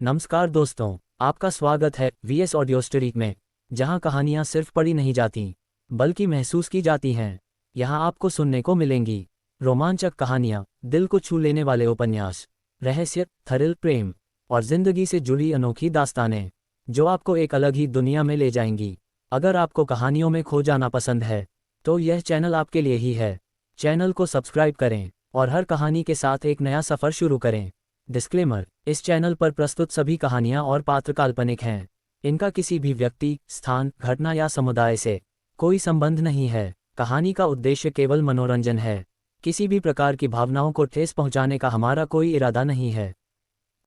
नमस्कार दोस्तों, आपका स्वागत है वीएस ऑडियो स्टोरी में, जहां कहानियां सिर्फ पढ़ी नहीं जाती बल्कि महसूस की जाती हैं। यहां आपको सुनने को मिलेंगी रोमांचक कहानियां, दिल को छू लेने वाले उपन्यास, रहस्य, थ्रिल, प्रेम और जिंदगी से जुड़ी अनोखी दास्तानें जो आपको एक अलग ही दुनिया में ले जाएंगी। अगर आपको कहानियों में खो जाना पसंद है तो यह चैनल आपके लिए ही है। चैनल को सब्सक्राइब करें और हर कहानी के साथ एक नया सफ़र शुरू करें। डिस्क्लेमर: इस चैनल पर प्रस्तुत सभी कहानियां और पात्र काल्पनिक हैं। इनका किसी भी व्यक्ति, स्थान, घटना या समुदाय से कोई संबंध नहीं है। कहानी का उद्देश्य केवल मनोरंजन है। किसी भी प्रकार की भावनाओं को ठेस पहुंचाने का हमारा कोई इरादा नहीं है।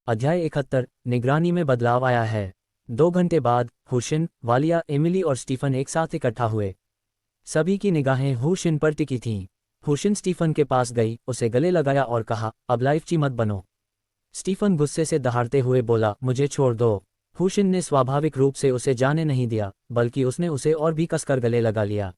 अध्याय 71: निगरानी में बदलाव आया है। 2 घंटे बाद हुशिन, वालिया, एमिली और स्टीफन एक साथ इकट्ठा हुए। सभी की निगाहें हुशिन पर टिकी थीं। हुशिन स्टीफन के पास गई, उसे गले लगाया और कहा, अब लाइफची मत बनो। स्टीफन गुस्से से दहाड़ते हुए बोला, मुझे छोड़ दो। हुशिन ने स्वाभाविक रूप से उसे जाने नहीं दिया, बल्कि उसने उसे और भी कसकर गले लगा लिया।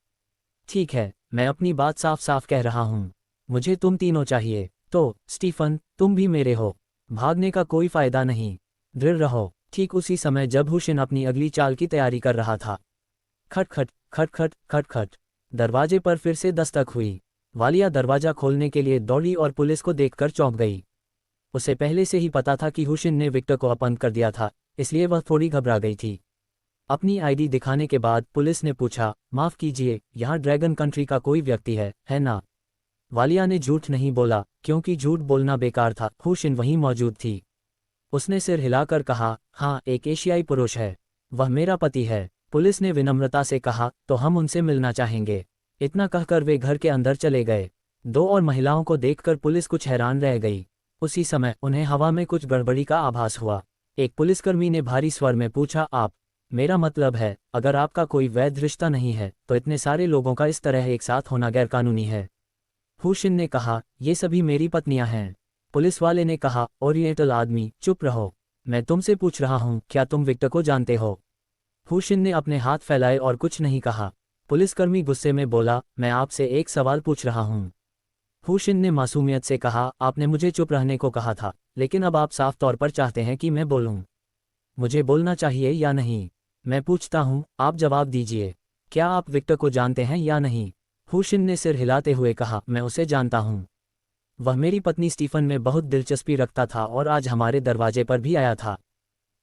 ठीक है, मैं अपनी बात साफ साफ कह रहा हूँ। मुझे तुम तीनों चाहिए। तो स्टीफन, तुम भी मेरे हो। भागने का कोई फायदा नहीं, दृढ़ रहो। ठीक उसी समय जब हुशिन अपनी अगली चाल की तैयारी कर रहा था, खटखट खटखट खटखट, दरवाजे पर फिर से दस्तक हुई। वालिया दरवाजा खोलने के लिए दौड़ी और पुलिस को देखकर चौंक गई। उसे पहले से ही पता था कि हुशिन ने विक्टर को अपहरण कर दिया था, इसलिए वह थोड़ी घबरा गई थी। अपनी आईडी दिखाने के बाद पुलिस ने पूछा, माफ़ कीजिए, यहाँ ड्रैगन कंट्री का कोई व्यक्ति है ना? वालिया ने झूठ नहीं बोला, क्योंकि झूठ बोलना बेकार था। हुशिन वहीं मौजूद थी। उसने सिर हिलाकर कहा, हाँ, एक एशियाई पुरुष है। वह मेरा पति है। पुलिस ने विनम्रता से कहा, तो हम उनसे मिलना चाहेंगे। इतना कहकर वे घर के अंदर चले गए। 2 और महिलाओं को देखकर पुलिस कुछ हैरान रह गई। उसी समय उन्हें हवा में कुछ गड़बड़ी का आभास हुआ। एक पुलिसकर्मी ने भारी स्वर में पूछा, आप? मेरा मतलब है, अगर आपका कोई वैध रिश्ता नहीं है तो इतने सारे लोगों का इस तरह एक साथ होना गैरकानूनी है। हुशिन ने कहा, ये सभी मेरी पत्नियां हैं। पुलिस वाले ने कहा, ओरिएंटल आदमी, चुप रहो। मैं तुमसे पूछ रहा हूँ, क्या तुम विक्टर को जानते हो? हुशिन ने अपने हाथ फैलाए और कुछ नहीं कहा। पुलिसकर्मी गुस्से में बोला, मैं आपसे एक सवाल पूछ रहा हूँ। हुशिन ने मासूमियत से कहा, आपने मुझे चुप रहने को कहा था, लेकिन अब आप साफ तौर पर चाहते हैं कि मैं बोलूं। मुझे बोलना चाहिए या नहीं? मैं पूछता हूं, आप जवाब दीजिए। क्या आप विक्टर को जानते हैं या नहीं? हुशिन ने सिर हिलाते हुए कहा, मैं उसे जानता हूं। वह मेरी पत्नी स्टीफन में बहुत दिलचस्पी रखता था और आज हमारे दरवाजे पर भी आया था।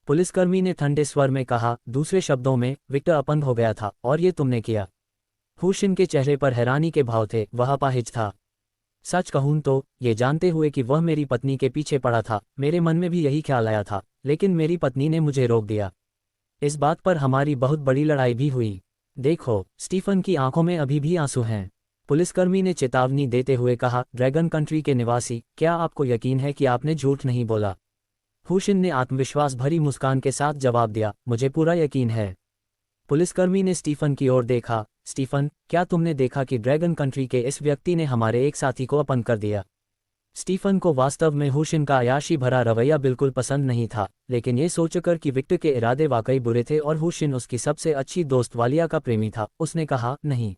पुलिसकर्मी ने ठंडे स्वर में कहा, दूसरे शब्दों में, विक्टर अपंग हो गया था और ये तुमने किया। हुशिन के चेहरे पर हैरानी के भाव थे, वह अपाहिज था। सच कहूं तो, ये जानते हुए कि वह मेरी पत्नी के पीछे पड़ा था, मेरे मन में भी यही ख्याल आया था, लेकिन मेरी पत्नी ने मुझे रोक दिया। इस बात पर हमारी बहुत बड़ी लड़ाई भी हुई। देखो, स्टीफन की आंखों में अभी भी आंसू हैं। पुलिसकर्मी ने चेतावनी देते हुए कहा, ड्रैगन कंट्री के निवासी, क्या आपको यकीन है कि आपने झूठ नहीं बोला? हुशिन ने आत्मविश्वास भरी मुस्कान के साथ जवाब दिया, मुझे पूरा यकीन है। पुलिसकर्मी ने स्टीफन की ओर देखा, स्टीफन, क्या तुमने देखा कि ड्रैगन कंट्री के इस व्यक्ति ने हमारे एक साथी को अपहरण कर दिया? स्टीफन को वास्तव में हुशिन का अयाशी भरा रवैया बिल्कुल पसंद नहीं था, लेकिन ये सोचकर कि विक्टर के इरादे वाकई बुरे थे और हुशिन उसकी सबसे अच्छी दोस्त वालिया का प्रेमी था, उसने कहा, नहीं।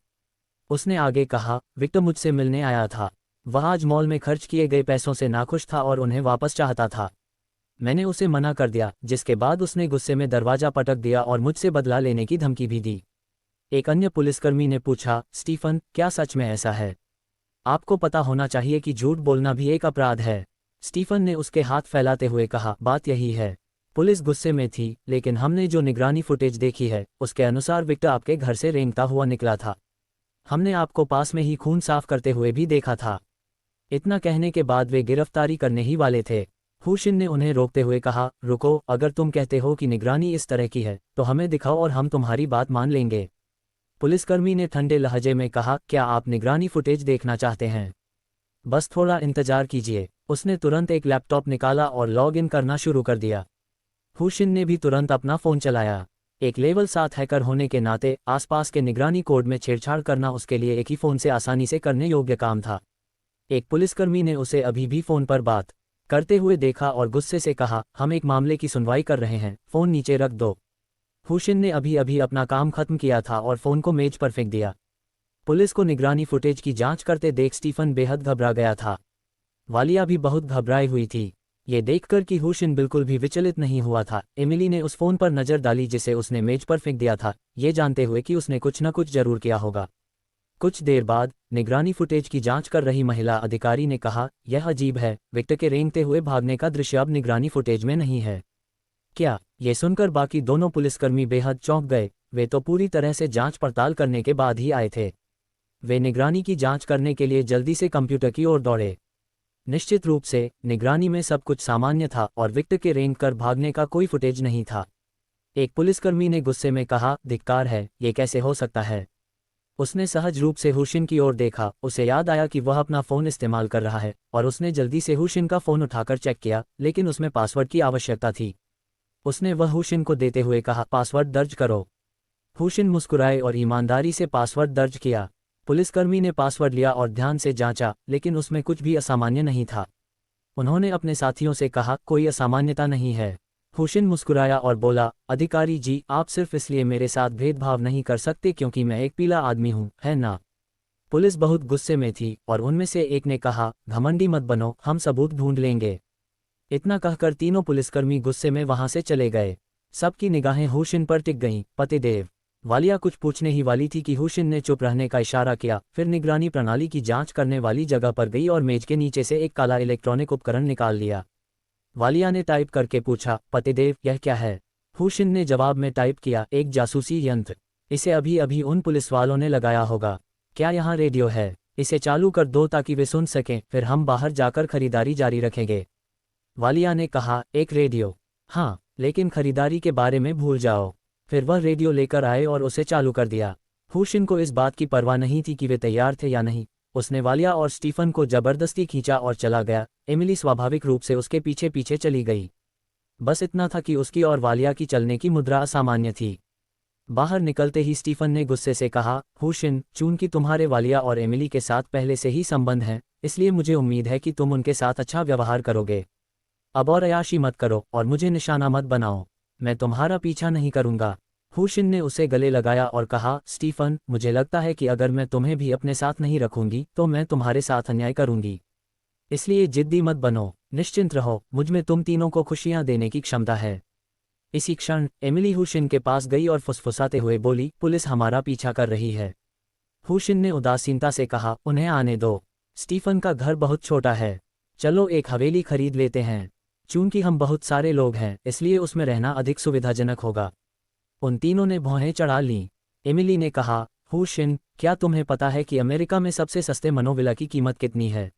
उसने आगे कहा, विक्टर मुझसे मिलने आया था। वह आज मॉल में खर्च किए गए पैसों से नाखुश था और उन्हें वापस चाहता था। मैंने उसे मना कर दिया, जिसके बाद उसने गुस्से में दरवाजा पटक दिया और मुझसे बदला लेने की धमकी भी दी। एक अन्य पुलिसकर्मी ने पूछा, स्टीफन, क्या सच में ऐसा है? आपको पता होना चाहिए कि झूठ बोलना भी एक अपराध है। स्टीफन ने उसके हाथ फैलाते हुए कहा, बात यही है। पुलिस गुस्से में थी, लेकिन हमने जो निगरानी फुटेज देखी है उसके अनुसार विक्टर आपके घर से रेंगता हुआ निकला था। हमने आपको पास में ही खून साफ करते हुए भी देखा था। इतना कहने के बाद वे गिरफ्तारी करने ही वाले थे। हुशिन ने उन्हें रोकते हुए कहा, रुको, अगर तुम कहते हो कि निगरानी इस तरह की है तो हमें दिखाओ और हम तुम्हारी बात मान लेंगे। पुलिसकर्मी ने ठंडे लहजे में कहा, क्या आप निगरानी फुटेज देखना चाहते हैं? बस थोड़ा इंतजार कीजिए। उसने तुरंत एक लैपटॉप निकाला और लॉग इन करना शुरू कर दिया। हुशिन ने भी तुरंत अपना फ़ोन चलाया। एक लेवल 7 हैकर होने के नाते आसपास के निगरानी कोड में छेड़छाड़ करना उसके लिए एक ही फ़ोन से आसानी से करने योग्य काम था। एक पुलिसकर्मी ने उसे अभी भी फ़ोन पर बात करते हुए देखा और गुस्से से कहा, हम एक मामले की सुनवाई कर रहे हैं, फ़ोन नीचे रख दो। हुशिन ने अभी अभी अपना काम खत्म किया था और फ़ोन को मेज पर फेंक दिया। पुलिस को निगरानी फुटेज की जांच करते देख स्टीफन बेहद घबरा गया था। वालिया भी बहुत घबराई हुई थी। ये देखकर कि हुशिन बिल्कुल भी विचलित नहीं हुआ था, एमिली ने उस फोन पर नजर डाली जिसे उसने मेज पर फेंक दिया था, ये जानते हुए कि उसने कुछ न कुछ जरूर किया होगा। कुछ देर बाद निगरानी फुटेज की जांच कर रही महिला अधिकारी ने कहा, यह अजीब है, विक्टर के रेंगते हुए भागने का दृश्य अब निगरानी फुटेज में नहीं है। क्या? ये सुनकर बाकी दोनों पुलिसकर्मी बेहद चौंक गए, वे तो पूरी तरह से जांच पड़ताल करने के बाद ही आए थे। वे निगरानी की जांच करने के लिए जल्दी से कंप्यूटर की ओर दौड़े। निश्चित रूप से निगरानी में सब कुछ सामान्य था और विक्टर के रेंग कर भागने का कोई फुटेज नहीं था। एक पुलिसकर्मी ने गुस्से में कहा, धिक्कार है, ये कैसे हो सकता है? उसने सहज रूप से हुशिन की ओर देखा, उसे याद आया कि वह अपना फ़ोन इस्तेमाल कर रहा है और उसने जल्दी से हुशिन का फ़ोन उठाकर चेक किया, लेकिन उसमें पासवर्ड की आवश्यकता थी। उसने वह हुशिन को देते हुए कहा, पासवर्ड दर्ज करो। हुशिन मुस्कुराए और ईमानदारी से पासवर्ड दर्ज किया। पुलिसकर्मी ने पासवर्ड लिया और ध्यान से जांचा, लेकिन उसमें कुछ भी असामान्य नहीं था। उन्होंने अपने साथियों से कहा, कोई असामान्यता नहीं है। हुशिन मुस्कुराया और बोला, अधिकारी जी, आप सिर्फ इसलिए मेरे साथ भेदभाव नहीं कर सकते क्योंकि मैं एक पीला आदमी हूं, है ना? पुलिस बहुत गुस्से में थी और उनमें से एक ने कहा, घमंडी मत बनो, हम सबूत ढूंढ लेंगे। इतना कहकर तीनों पुलिसकर्मी गुस्से में वहां से चले गए। सबकी निगाहें हुशिन पर टिक गईं। पतिदेव। वालिया कुछ पूछने ही वाली थी कि हुशिन ने चुप रहने का इशारा किया, फिर निगरानी प्रणाली की जांच करने वाली जगह पर गई और मेज के नीचे से एक काला इलेक्ट्रॉनिक उपकरण निकाल लिया। वालिया ने टाइप करके पूछा, पतिदेव, यह क्या है? हुशिन ने जवाब में टाइप किया, एक जासूसी यंत्र। इसे अभी अभी उन पुलिस वालों ने लगाया होगा। क्या यहाँ रेडियो है? इसे चालू कर दो ताकि वे सुन सकें, फिर हम बाहर जाकर खरीदारी जारी रखेंगे। वालिया ने कहा, एक रेडियो? हाँ, लेकिन खरीदारी के बारे में भूल जाओ। फिर वह रेडियो लेकर आए और उसे चालू कर दिया। हुशिन को इस बात की परवाह नहीं थी कि वे तैयार थे या नहीं। उसने वालिया और स्टीफन को जबरदस्ती खींचा और चला गया। एमिली स्वाभाविक रूप से उसके पीछे पीछे चली गई। बस इतना था कि उसकी और वालिया की चलने की मुद्रा असामान्य थी। बाहर निकलते ही स्टीफन ने गुस्से से कहा, हुशिन, चूंकि तुम्हारे वालिया और एमिली के साथ पहले से ही संबंध हैं, इसलिए मुझे उम्मीद है कि तुम उनके साथ अच्छा व्यवहार करोगे। अब और अयाशी मत करो और मुझे निशाना मत बनाओ। मैं तुम्हारा पीछा नहीं करूंगा। हुशिन ने उसे गले लगाया और कहा, स्टीफन, मुझे लगता है कि अगर मैं तुम्हें भी अपने साथ नहीं रखूंगी तो मैं तुम्हारे साथ अन्याय करूंगी। इसलिए जिद्दी मत बनो, निश्चिंत रहो, मुझ में तुम तीनों को खुशियां देने की क्षमता है। इसी क्षण एमिली हुशिन के पास गई और फुसफुसाते हुए बोली, पुलिस हमारा पीछा कर रही है। हुशिन ने उदासीनता से कहा, उन्हें आने दो। स्टीफन का घर बहुत छोटा है, चलो एक हवेली खरीद लेते हैं। चूंकि हम बहुत सारे लोग हैं, इसलिए उसमें रहना अधिक सुविधाजनक होगा। उन तीनों ने भौहें चढ़ा लीं। एमिली ने कहा, हुशिन, क्या तुम्हें पता है कि अमेरिका में सबसे सस्ते मनोविला की कीमत कितनी है?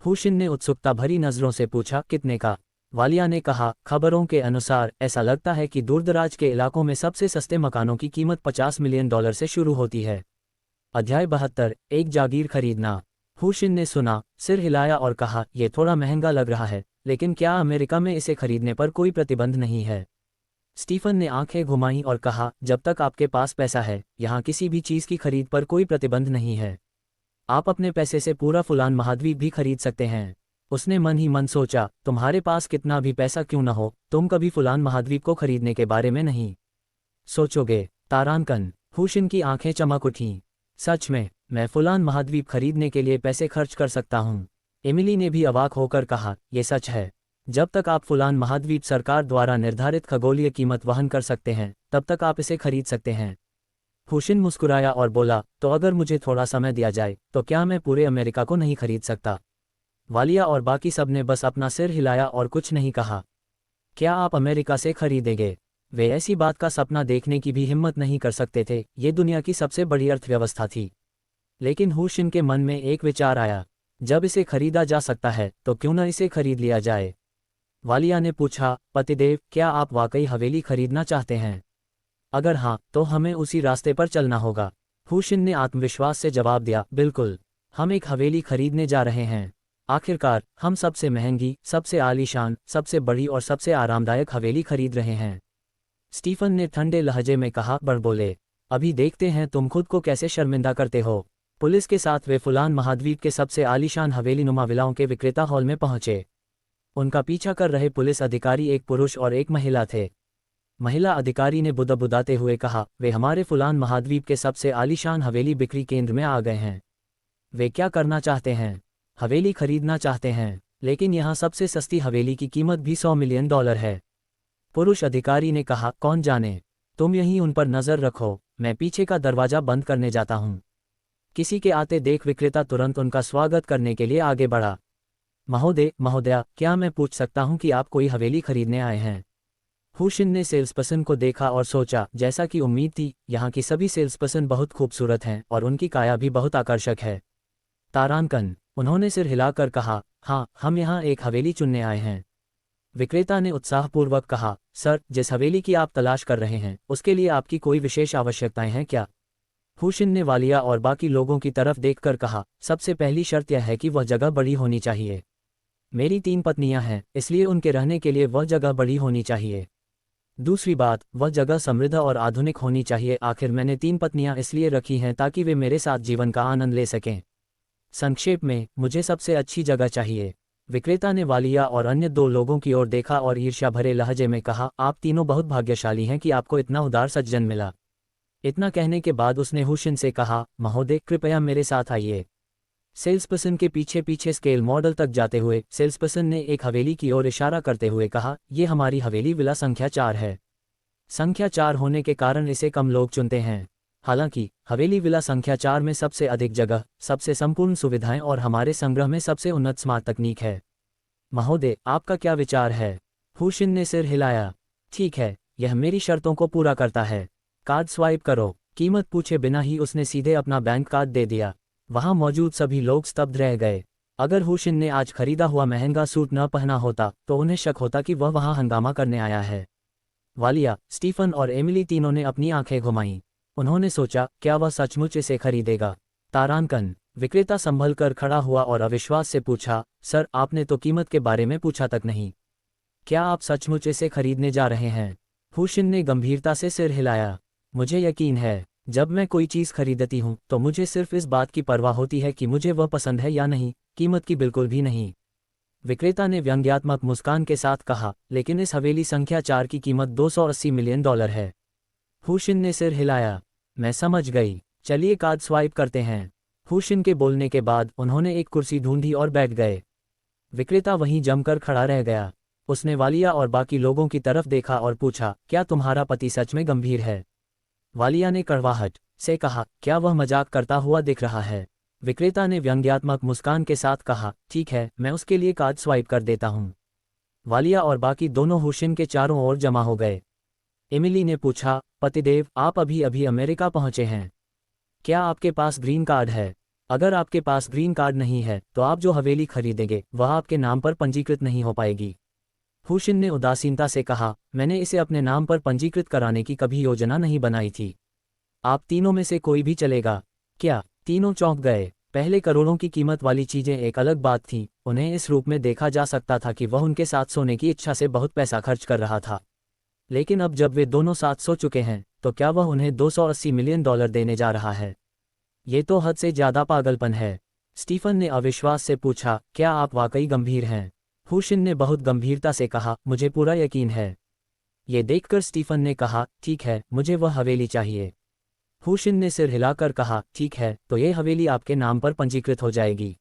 हुशिन ने उत्सुकता भरी नजरों से पूछा, कितने का? वालिया ने कहा, खबरों के अनुसार ऐसा लगता है कि दूरदराज के इलाकों में सबसे सस्ते मकानों की कीमत $50 मिलियन से शुरू होती है। अध्याय 72, एक जागीर खरीदना। हुशिन ने सुना, सिर हिलाया और कहा, यह थोड़ा महंगा लग रहा है, लेकिन क्या अमेरिका में इसे खरीदने पर कोई प्रतिबंध नहीं है? स्टीफन ने आंखें घुमाईं और कहा, जब तक आपके पास पैसा है, यहाँ किसी भी चीज़ की खरीद पर कोई प्रतिबंध नहीं है। आप अपने पैसे से पूरा फुलान महाद्वीप भी खरीद सकते हैं। उसने मन ही मन सोचा, तुम्हारे पास कितना भी पैसा क्यों न हो, तुम कभी फुलान महाद्वीप को खरीदने के बारे में नहीं सोचोगे। तारांकन। हुशिन की आंखें चमक उठीं। सच में, मैं फुलान महाद्वीप खरीदने के लिए पैसे खर्च कर सकता हूँ। एमिली ने भी अवाक होकर कहा, यह सच है। जब तक आप फुलान महाद्वीप सरकार द्वारा निर्धारित खगोलीय कीमत वहन कर सकते हैं, तब तक आप इसे खरीद सकते हैं। हुशिन मुस्कुराया और बोला, तो अगर मुझे थोड़ा समय दिया जाए, तो क्या मैं पूरे अमेरिका को नहीं खरीद सकता? वालिया और बाकी सब ने बस अपना सिर हिलाया और कुछ नहीं कहा। क्या आप अमेरिका से खरीदेंगे? वे ऐसी बात का सपना देखने की भी हिम्मत नहीं कर सकते थे, ये दुनिया की सबसे बड़ी अर्थव्यवस्था थी। लेकिन हुशिन के मन में एक विचार आया, जब इसे खरीदा जा सकता है, तो क्यों न इसे खरीद लिया जाए? वालिया ने पूछा, पतिदेव, क्या आप वाकई हवेली खरीदना चाहते हैं? अगर हाँ, तो हमें उसी रास्ते पर चलना होगा। हुशिन ने आत्मविश्वास से जवाब दिया, बिल्कुल, हम एक हवेली खरीदने जा रहे हैं। आखिरकार, हम सबसे महंगी, सबसे आलीशान, सबसे बड़ी और सबसे आरामदायक हवेली खरीद रहे हैं। स्टीफन ने ठंडे लहजे में कहा, बड़बोले, अभी देखते हैं तुम खुद को कैसे शर्मिंदा करते हो। पुलिस के साथ वे फुलान महाद्वीप के सबसे आलीशान हवेली नुमा विलाओं के विक्रेता हॉल में पहुंचे। उनका पीछा कर रहे पुलिस अधिकारी एक पुरुष और एक महिला थे। महिला अधिकारी ने बुदबुदाते हुए कहा, वे हमारे फुलान महाद्वीप के सबसे आलीशान हवेली बिक्री केंद्र में आ गए हैं। वे क्या करना चाहते हैं? हवेली खरीदना चाहते हैं। लेकिन यहाँ सबसे सस्ती हवेली की कीमत भी $100 मिलियन है। पुरुष अधिकारी ने कहा, कौन जाने, तुम यहीं उन पर नज़र रखो, मैं पीछे का दरवाजा बंद करने जाता हूँ। किसी के आते देख विक्रेता तुरंत उनका स्वागत करने के लिए आगे बढ़ा। महोदय, महोदया, क्या मैं पूछ सकता हूँ कि आप कोई हवेली खरीदने आए हैं? हुशिन ने सेल्सपर्सन को देखा और सोचा, जैसा कि उम्मीद थी, यहाँ की सभी सेल्सपर्सन बहुत खूबसूरत हैं और उनकी काया भी बहुत आकर्षक है। तारांकन, उन्होंने सिर हिलाकर कहा, हाँ, हम यहाँ एक हवेली चुनने आए हैं। विक्रेता ने उत्साहपूर्वक कहा, सर, जिस हवेली की आप तलाश कर रहे हैं, उसके लिए आपकी कोई विशेष आवश्यकताएं हैं क्या? हुशिन ने वालिया और बाकी लोगों की तरफ देखकर कहा, सबसे पहली शर्त यह है कि वह जगह बड़ी होनी चाहिए। मेरी 3 पत्नियां हैं, इसलिए उनके रहने के लिए वह जगह बड़ी होनी चाहिए। दूसरी बात, वह जगह समृद्ध और आधुनिक होनी चाहिए। आखिर मैंने 3 पत्नियां इसलिए रखी हैं ताकि वे मेरे साथ जीवन का आनंद ले सकें। संक्षेप में, मुझे सबसे अच्छी जगह चाहिए। विक्रेता ने वालिया और अन्य 2 लोगों की ओर देखा और ईर्ष्या भरे लहजे में कहा, आप तीनों बहुत भाग्यशाली हैं कि आपको इतना उदार सज्जन मिला। इतना कहने के बाद उसने हुशिन से कहा, महोदय, कृपया मेरे साथ आइए। सेल्सपर्सन के पीछे पीछे स्केल मॉडल तक जाते हुए सेल्सपर्सन ने एक हवेली की ओर इशारा करते हुए कहा, ये हमारी हवेली विला संख्या 4 है। संख्या 4 होने के कारण इसे कम लोग चुनते हैं। हालांकि हवेली विला संख्या 4 में सबसे अधिक जगह, सबसे संपूर्ण सुविधाएं और हमारे संग्रह में सबसे उन्नत स्मार्ट तकनीक है। महोदय, आपका क्या विचार है? हुशिन ने सिर हिलाया। ठीक है, यह मेरी शर्तों को पूरा करता है। कार्ड स्वाइप करो। कीमत पूछे बिना ही उसने सीधे अपना बैंक कार्ड दे दिया। वहां मौजूद सभी लोग स्तब्ध रह गए। अगर हुशिन ने आज खरीदा हुआ महंगा सूट न पहना होता तो उन्हें शक होता कि वह वहां हंगामा करने आया है। वालिया, स्टीफन और एमिली तीनों ने अपनी आंखें घुमाईं। उन्होंने सोचा, क्या वह सचमुच इसे खरीदेगा? तारांकन, विक्रेता संभल कर खड़ा हुआ और अविश्वास से पूछा, सर, आपने तो कीमत के बारे में पूछा तक नहीं। क्या आप सचमुच इसे खरीदने जा रहे हैं? हुशिन ने गंभीरता से सिर हिलाया। मुझे यकीन है, जब मैं कोई चीज़ खरीदती हूँ तो मुझे सिर्फ इस बात की परवाह होती है कि मुझे वह पसंद है या नहीं, कीमत की बिल्कुल भी नहीं। विक्रेता ने व्यंग्यात्मक मुस्कान के साथ कहा, लेकिन इस हवेली संख्या 4 की कीमत $280 मिलियन है। हुशिन ने सिर हिलाया। मैं समझ गई, चलिए कार्ड स्वाइप करते हैं। हुशिन के बोलने के बाद उन्होंने एक कुर्सी ढूंढी और बैठ गए। विक्रेता वहीं जमकर खड़ा रह गया। उसने वालिया और बाकी लोगों की तरफ देखा और पूछा, क्या तुम्हारा पति सच में गंभीर है? वालिया ने कड़वाहट से कहा, क्या वह मजाक करता हुआ दिख रहा है? विक्रेता ने व्यंग्यात्मक मुस्कान के साथ कहा, ठीक है, मैं उसके लिए कार्ड स्वाइप कर देता हूँ। वालिया और बाकी दोनों हुशिन के चारों ओर जमा हो गए। एमिली ने पूछा, पतिदेव, आप अभी अभी अमेरिका पहुंचे हैं, क्या आपके पास ग्रीन कार्ड है? अगर आपके पास ग्रीन कार्ड नहीं है तो आप जो हवेली खरीदेंगे वह आपके नाम पर पंजीकृत नहीं हो पाएगी। हुशिन ने उदासीनता से कहा, मैंने इसे अपने नाम पर पंजीकृत कराने की कभी योजना नहीं बनाई थी। आप तीनों में से कोई भी चलेगा क्या? तीनों चौंक गए। पहले करोड़ों की कीमत वाली चीजें एक अलग बात थी, उन्हें इस रूप में देखा जा सकता था कि वह उनके साथ सोने की इच्छा से बहुत पैसा खर्च कर रहा था। लेकिन अब जब वे दोनों साथ सो चुके हैं तो क्या वह उन्हें $280 मिलियन देने जा रहा है? ये तो हद से ज्यादा पागलपन है। स्टीफन ने अविश्वास से पूछा, क्या आप वाकई गंभीर हैं? हुशिन ने बहुत गंभीरता से कहा, मुझे पूरा यकीन है। ये देखकर स्टीफन ने कहा, ठीक है, मुझे वह हवेली चाहिए। हुशिन ने सिर हिलाकर कहा, ठीक है, तो ये हवेली आपके नाम पर पंजीकृत हो जाएगी।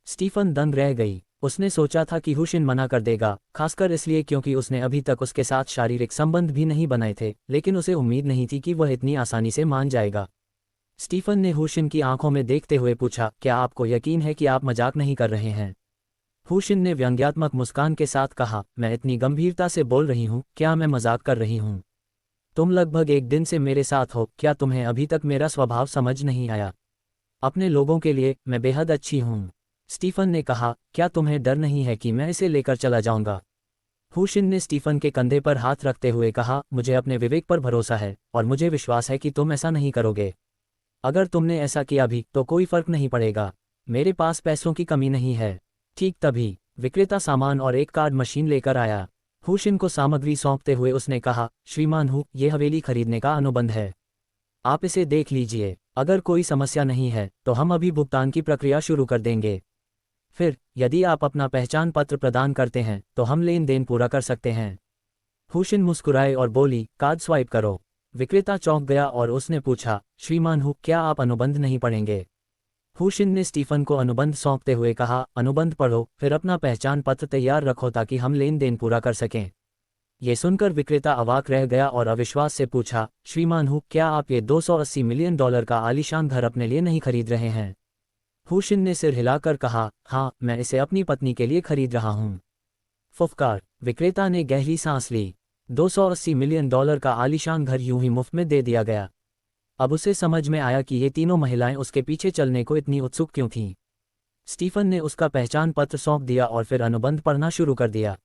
स्टीफन दंग रह गई। उसने सोचा था कि हुशिन मना कर देगा, खासकर इसलिए क्योंकि उसने अभी तक उसके साथ शारीरिक संबंध भी नहीं बनाए थे, लेकिन उसे उम्मीद नहीं थी कि वह इतनी आसानी से मान जाएगा। स्टीफन ने हुशिन की आंखों में देखते हुए पूछा, क्या आपको यकीन है कि आप मजाक नहीं कर रहे हैं? हुशिन ने व्यंग्यात्मक मुस्कान के साथ कहा, मैं इतनी गंभीरता से बोल रही हूँ, क्या मैं मजाक कर रही हूँ? तुम लगभग 1 दिन से मेरे साथ हो, क्या तुम्हें अभी तक मेरा स्वभाव समझ नहीं आया? अपने लोगों के लिए मैं बेहद अच्छी हूँ। स्टीफन ने कहा, क्या तुम्हें डर नहीं है कि मैं इसे लेकर चला जाऊंगा? हुशिन ने स्टीफन के कंधे पर हाथ रखते हुए कहा, मुझे अपने विवेक पर भरोसा है और मुझे विश्वास है कि तुम ऐसा नहीं करोगे। अगर तुमने ऐसा किया भी तो कोई फर्क नहीं पड़ेगा, मेरे पास पैसों की कमी नहीं है। ठीक तभी विक्रेता सामान और एक कार्ड मशीन लेकर आया। हुशिन को सामग्री सौंपते हुए उसने कहा, श्रीमान हु, ये हवेली खरीदने का अनुबंध है, आप इसे देख लीजिए। अगर कोई समस्या नहीं है तो हम अभी भुगतान की प्रक्रिया शुरू कर देंगे। फिर यदि आप अपना पहचान पत्र प्रदान करते हैं तो हम लेन देन पूरा कर सकते हैं। हुशिन मुस्कुराए और बोली, कार्ड स्वाइप करो। विक्रेता चौंक गया और उसने पूछा, श्रीमान हु, क्या आप अनुबंध नहीं पढ़ेंगे? हुशिन ने स्टीफन को अनुबंध सौंपते हुए कहा, अनुबंध पढ़ो, फिर अपना पहचान पत्र तैयार रखो ताकि हम लेन देन पूरा कर सकें। ये सुनकर विक्रेता अवाक रह गया और अविश्वास से पूछा, श्रीमान हु, क्या आप ये $280 मिलियन का आलीशान घर अपने लिए नहीं खरीद रहे हैं? हुशिन ने सिर हिलाकर कहा, हाँ, मैं इसे अपनी पत्नी के लिए खरीद रहा हूँ। फुफकार। विक्रेता ने गहरी सांस ली। $280 मिलियन का आलीशान घर यूं ही मुफ्त में दे दिया गया। अब उसे समझ में आया कि ये तीनों महिलाएं उसके पीछे चलने को इतनी उत्सुक क्यों थीं। स्टीफन ने उसका पहचान पत्र सौंप दिया और फिर अनुबंध पढ़ना शुरू कर दिया।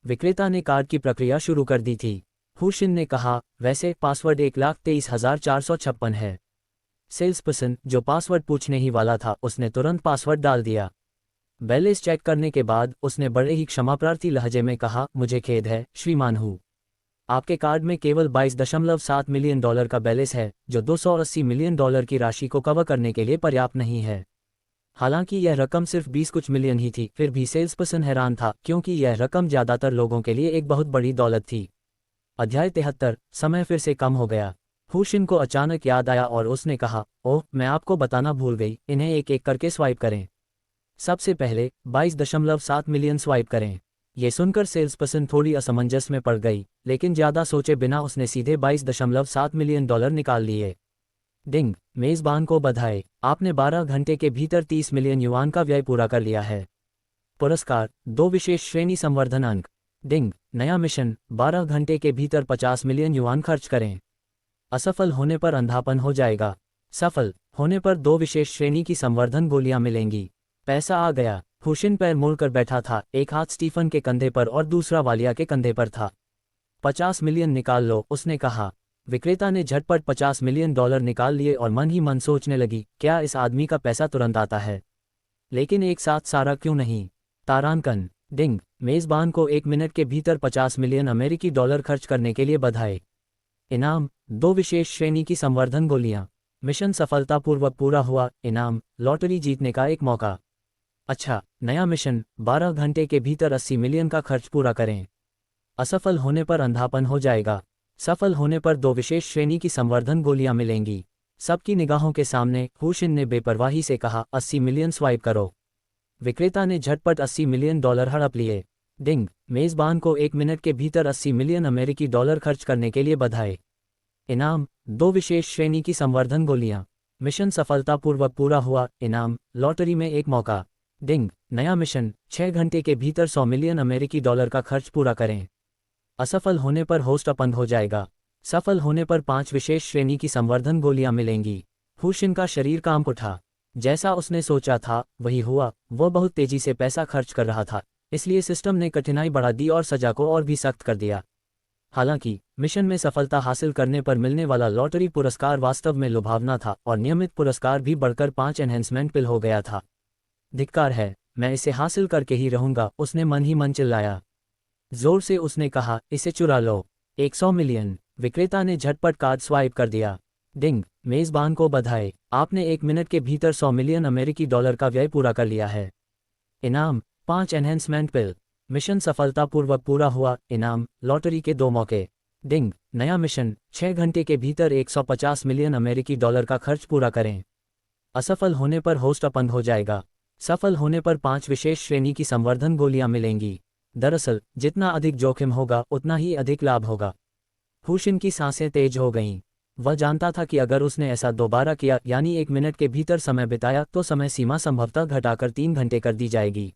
विक्रेता ने कार्ड की प्रक्रिया शुरू कर दी थी। हुशिन ने कहा, वैसे पासवर्ड 1,23,456 है। सेल्सपर्सन, जो पासवर्ड पूछने ही वाला था, उसने तुरंत पासवर्ड डाल दिया। बैलेंस चेक करने के बाद उसने बड़े ही क्षमाप्रार्थी लहजे में कहा, मुझे खेद है, श्रीमान हु। आपके कार्ड में केवल $22.7 मिलियन का बैलेंस है, जो $280 मिलियन की राशि को कवर करने के लिए पर्याप्त नहीं है। हालांकि यह रकम सिर्फ 20 कुछ मिलियन ही थी, फिर भी सेल्सपर्सन हैरान था, क्योंकि यह रकम ज़्यादातर लोगों के लिए एक बहुत बड़ी दौलत थी। अध्याय 73। समय फिर से कम हो गया। हुशिन को अचानक याद आया और उसने कहा, ओह, मैं आपको बताना भूल गई, इन्हें एक एक करके स्वाइप करें। सबसे पहले 22.7 मिलियन स्वाइप करें। ये सुनकर सेल्सपर्सन थोड़ी असमंजस में पड़ गई, लेकिन ज़्यादा सोचे बिना उसने सीधे $22.7 मिलियन निकाल लिए। डिंग। मेज़बान को बधाई, आपने 12 घंटे के भीतर 30 मिलियन युआन का व्यय पूरा कर लिया है। पुरस्कार, 2 विशेष श्रेणी संवर्धन अंक। डिंग। नया मिशन, 12 घंटे के भीतर 50 मिलियन युआन खर्च करें। असफल होने पर अंधापन हो जाएगा। सफल होने पर 2 विशेष श्रेणी की संवर्धन गोलियां मिलेंगी। पैसा आ गया। हुशिन पैर मोड़कर बैठा था, एक हाथ स्टीफन के कंधे पर और दूसरा वालिया के कंधे पर था। 50 मिलियन निकाल लो, उसने कहा। विक्रेता ने झटपट $50 मिलियन निकाल लिए और मन ही मन सोचने लगी, क्या इस आदमी का पैसा तुरंत आता है? लेकिन एक साथ सारा क्यों नहीं? तारांकन। डिंग। मेज़बान को 1 मिनट के भीतर 50 मिलियन अमेरिकी डॉलर खर्च करने के लिए बधाई। इनाम, 2 विशेष श्रेणी की संवर्धन गोलियां। मिशन सफलतापूर्वक पूरा हुआ। इनाम, लॉटरी जीतने का एक मौका। अच्छा, नया मिशन, 12 घंटे के भीतर 80 मिलियन का खर्च पूरा करें। असफल होने पर अंधापन हो जाएगा। सफल होने पर 2 विशेष श्रेणी की संवर्धन गोलियां मिलेंगी। सबकी निगाहों के सामने हुशिन ने बेपरवाही से कहा, 80 मिलियन स्वाइप करो। विक्रेता ने झटपट $80 मिलियन हड़प लिए। डिंग। मेज़बान को 1 मिनट के भीतर 80 मिलियन अमेरिकी डॉलर खर्च करने के लिए बधाई। इनाम, 2 विशेष श्रेणी की संवर्धन गोलियां। मिशन सफलतापूर्वक पूरा हुआ। इनाम, लॉटरी में एक मौका। डिंग। नया मिशन, 6 घंटे के भीतर 100 मिलियन अमेरिकी डॉलर का खर्च पूरा करें। असफल होने पर होस्ट अपंग हो जाएगा। सफल होने पर 5 विशेष श्रेणी की संवर्धन गोलियां मिलेंगी। हुशिन का शरीर कांप उठा। जैसा उसने सोचा था वही हुआ। वह बहुत तेजी से पैसा खर्च कर रहा था, इसलिए सिस्टम ने कठिनाई बढ़ा दी और सजा को और भी सख्त कर दिया। हालांकि मिशन में सफलता हासिल करने पर मिलने वाला लॉटरी पुरस्कार वास्तव में लुभावना था और नियमित पुरस्कार भी बढ़कर 5 एनहेंसमेंट पिल हो गया था। धिक्कार है, मैं इसे हासिल करके ही रहूंगा, उसने मन ही मन चिल्लाया। जोर से उसने कहा, इसे चुरा लो। 100 मिलियन। विक्रेता ने झटपट कार्ड स्वाइप कर दिया। डिंग। मेज़बान को बधाई, आपने 1 मिनट के भीतर 100 मिलियन अमेरिकी डॉलर का व्यय पूरा कर लिया है। इनाम, 5 एनहेंसमेंट पिल। मिशन सफलतापूर्वक पूरा हुआ। इनाम, लॉटरी के 2 मौके। डिंग। नया मिशन, 6 घंटे के भीतर 150 मिलियन अमेरिकी डॉलर का खर्च पूरा करें। असफल होने पर होस्ट अपंग हो जाएगा। सफल होने पर 5 विशेष श्रेणी की संवर्धन गोलियां मिलेंगी। दरअसल जितना अधिक जोखिम होगा उतना ही अधिक लाभ होगा। हुशिन की सांसें तेज हो गईं। वह जानता था कि अगर उसने ऐसा दोबारा किया, यानी 1 मिनट के भीतर समय बिताया, तो समय सीमा संभवतः घटाकर 3 घंटे कर दी जाएगी।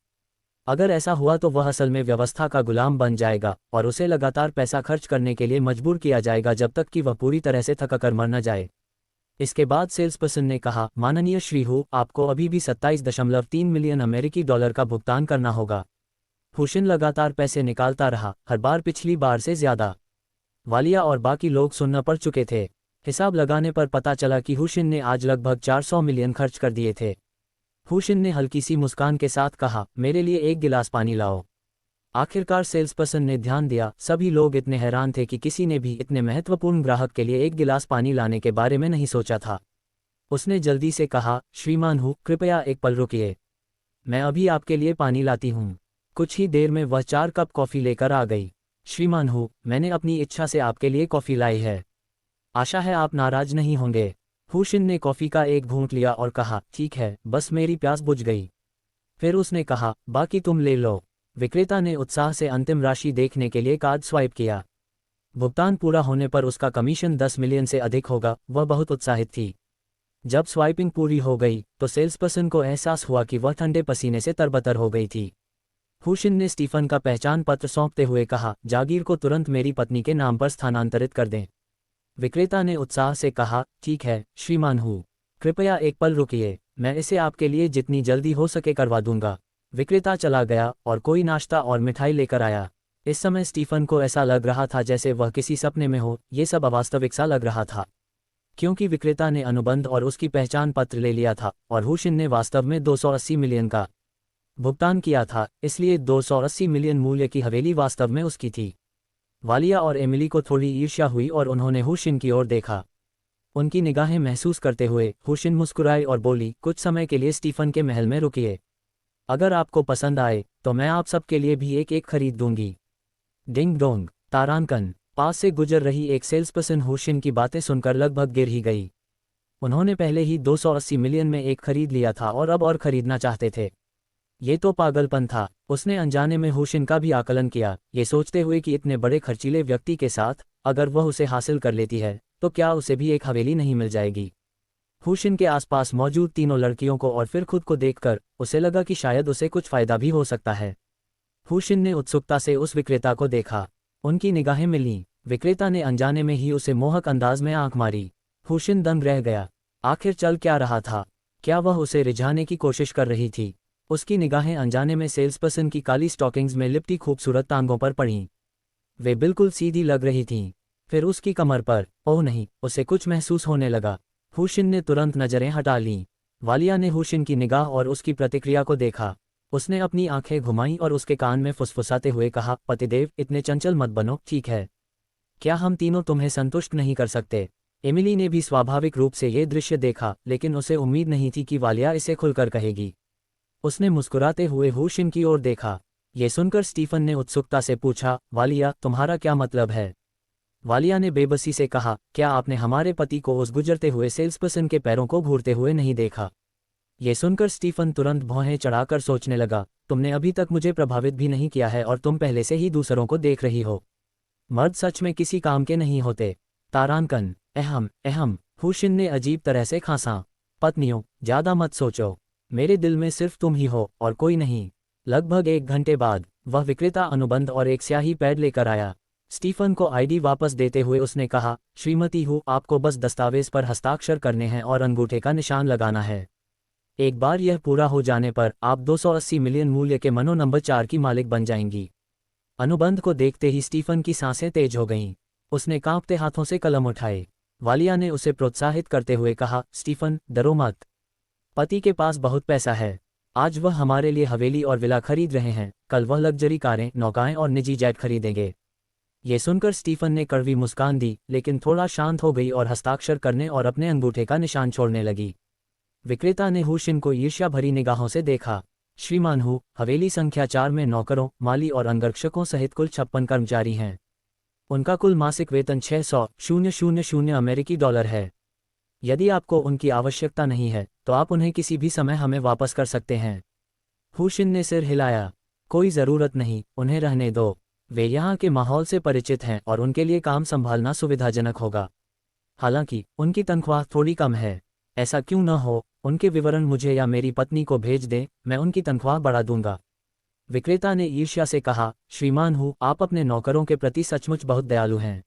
अगर ऐसा हुआ तो वह असल में व्यवस्था का गुलाम बन जाएगा और उसे लगातार पैसा खर्च करने के लिए मजबूर किया जाएगा जब तक कि वह पूरी तरह से थककर मर न जाए। इसके बाद सेल्सपर्सन ने कहा, माननीय श्री हु, आपको अभी भी 27.3 मिलियन अमेरिकी डॉलर का भुगतान करना होगा। हुशिन लगातार पैसे निकालता रहा, हर बार पिछली बार से ज्यादा। वालिया और बाकी लोग सुन्न पड़ चुके थे। हिसाब लगाने पर पता चला कि हुशिन ने आज लगभग 400 मिलियन खर्च कर दिए थे। हुशिन ने हल्की सी मुस्कान के साथ कहा, मेरे लिए 1 गिलास पानी लाओ। आखिरकार सेल्सपर्सन ने ध्यान दिया। सभी लोग इतने हैरान थे कि किसी ने भी इतने महत्वपूर्ण ग्राहक के लिए 1 गिलास पानी लाने के बारे में नहीं सोचा था। उसने जल्दी से कहा, श्रीमान हु, कृपया एक पल रुकिए, मैं अभी आपके लिए पानी लाती हूँ। कुछ ही देर में वह 4 कप कॉफ़ी लेकर आ गई। श्रीमान हु, मैंने अपनी इच्छा से आपके लिए कॉफ़ी लाई है। आशा है आप नाराज नहीं होंगे। हुशिन ने कॉफ़ी का एक घूंट लिया और कहा, ठीक है, बस मेरी प्यास बुझ गई। फिर उसने कहा, बाकी तुम ले लो। विक्रेता ने उत्साह से अंतिम राशि देखने के लिए कार्ड स्वाइप किया। भुगतान पूरा होने पर उसका कमीशन 10 मिलियन से अधिक होगा। वह बहुत उत्साहित थी। जब स्वाइपिंग पूरी हो गई तो सेल्स पर्सन को एहसास हुआ कि वह ठंडे पसीने से तरबतर हो गई थी। हुशिन ने स्टीफन का पहचान पत्र सौंपते हुए कहा, जागीर को तुरंत मेरी पत्नी के नाम पर स्थानांतरित कर दें। विक्रेता ने उत्साह से कहा, ठीक है श्रीमान हूँ, कृपया एक पल रुकिए, मैं इसे आपके लिए जितनी जल्दी हो सके करवा दूंगा। विक्रेता चला गया और कोई नाश्ता और मिठाई लेकर आया। इस समय स्टीफन को ऐसा लग रहा था जैसे वह किसी सपने में हो। ये सब अवास्तविक सा लग रहा था, क्योंकि विक्रेता ने अनुबंध और उसकी पहचान पत्र ले लिया था और हुशिन ने वास्तव में 280 मिलियन का भुगतान किया था, इसलिए 280 मिलियन मूल्य की हवेली वास्तव में उसकी थी। वालिया और एमिली को थोड़ी ईर्ष्या हुई और उन्होंने हुशिन की ओर देखा। उनकी निगाहें महसूस करते हुए हुशिन मुस्कुराई और बोली, कुछ समय के लिए स्टीफन के महल में रुकिए। अगर आपको पसंद आए तो मैं आप सबके लिए भी एक एक खरीद दूंगी। Ding dong, तारांकन। पास से गुजर रही एक सेल्सपर्सन हुशिन की बातें सुनकर लगभग गिर ही गई। उन्होंने पहले ही 280 मिलियन में एक खरीद लिया था और अब और खरीदना चाहते थे। ये तो पागलपन था। उसने अनजाने में हुशिन का भी आकलन किया, ये सोचते हुए कि इतने बड़े खर्चीले व्यक्ति के साथ अगर वह उसे हासिल कर लेती है तो क्या उसे भी एक हवेली नहीं मिल जाएगी। हुशिन के आसपास मौजूद तीनों लड़कियों को और फिर खुद को देखकर उसे लगा कि शायद उसे कुछ फायदा भी हो सकता है। हुशिन ने उत्सुकता से उस विक्रेता को देखा। उनकी निगाहें मिलीं। विक्रेता ने अनजाने में ही उसे मोहक अंदाज में आंख मारी। हुशिन दंग रह गया। आखिर चल क्या रहा था? क्या वह उसे रिझाने की कोशिश कर रही थी? उसकी निगाहें अनजाने में सेल्सपर्सन की काली स्टॉकिंग्स में लिपटी खूबसूरत टांगों पर पड़ीं। वे बिल्कुल सीधी लग रही थीं। फिर उसकी कमर पर। ओह नहीं, उसे कुछ महसूस होने लगा। हुशिन ने तुरंत नजरें हटा लीं। वालिया ने हुशिन की निगाह और उसकी प्रतिक्रिया को देखा। उसने अपनी आंखें घुमाईं और उसके कान में फुसफुसाते हुए कहा, पतिदेव, इतने चंचल मत बनो, ठीक है? क्या हम तीनों तुम्हें संतुष्ट नहीं कर सकते? एमिली ने भी स्वाभाविक रूप से ये दृश्य देखा, लेकिन उसे उम्मीद नहीं थी कि वालिया इसे खुलकर कहेगी। उसने मुस्कुराते हुए हुशिन की ओर देखा। ये सुनकर स्टीफन ने उत्सुकता से पूछा, वालिया, तुम्हारा क्या मतलब है? वालिया ने बेबसी से कहा, क्या आपने हमारे पति को उस गुजरते हुए सेल्सपर्सन के पैरों को घूरते हुए नहीं देखा? ये सुनकर स्टीफन तुरंत भौहें चढ़ाकर सोचने लगा, तुमने अभी तक मुझे प्रभावित भी नहीं किया है और तुम पहले से ही दूसरों को देख रही हो। मर्द सच में किसी काम के नहीं होते। तारांकन। अहम अहम। हुशिन ने अजीब तरह से खांसा। पत्नियों, ज्यादा मत सोचो, मेरे दिल में सिर्फ तुम ही हो और कोई नहीं। लगभग 1 घंटे बाद वह विक्रेता अनुबंध और एक स्याही पैड लेकर आया। स्टीफन को आईडी वापस देते हुए उसने कहा, श्रीमती हूँ, आपको बस दस्तावेज पर हस्ताक्षर करने हैं और अंगूठे का निशान लगाना है। एक बार यह पूरा हो जाने पर आप 280 मिलियन मूल्य के मनो नंबर 4 की मालिक बन जाएंगी। अनुबंध को देखते ही स्टीफन की सांसें तेज हो गईं। उसने कांपते हाथों से कलम उठाए। वालिया ने उसे प्रोत्साहित करते हुए कहा, स्टीफन, डरो मत। पति के पास बहुत पैसा है। आज वह हमारे लिए हवेली और विला खरीद रहे हैं, कल वह लग्जरी कारें, नौकाएं और निजी जेट खरीदेंगे। ये सुनकर स्टीफन ने कड़वी मुस्कान दी, लेकिन थोड़ा शांत हो गई और हस्ताक्षर करने और अपने अंगूठे का निशान छोड़ने लगी। विक्रेता ने हुशिन को ईर्ष्या भरी निगाहों से देखा। श्रीमान हूँ, हवेली संख्या 4 में नौकरों, माली और अंगरक्षकों सहित कुल 56 कर्मचारी हैं। उनका कुल मासिक वेतन 600,000 अमेरिकी डॉलर है। यदि आपको उनकी आवश्यकता नहीं है तो आप उन्हें किसी भी समय हमें वापस कर सकते हैं। हुशिन ने सिर हिलाया। कोई ज़रूरत नहीं, उन्हें रहने दो। वे यहाँ के माहौल से परिचित हैं और उनके लिए काम संभालना सुविधाजनक होगा। हालांकि उनकी तनख्वाह थोड़ी कम है। ऐसा क्यों न हो, उनके विवरण मुझे या मेरी पत्नी को भेज दें, मैं उनकी तनख्वाह बढ़ा दूंगा। विक्रेता ने ईर्ष्या से कहा, श्रीमान हूँ, आप अपने नौकरों के प्रति सचमुच बहुत दयालु हैं।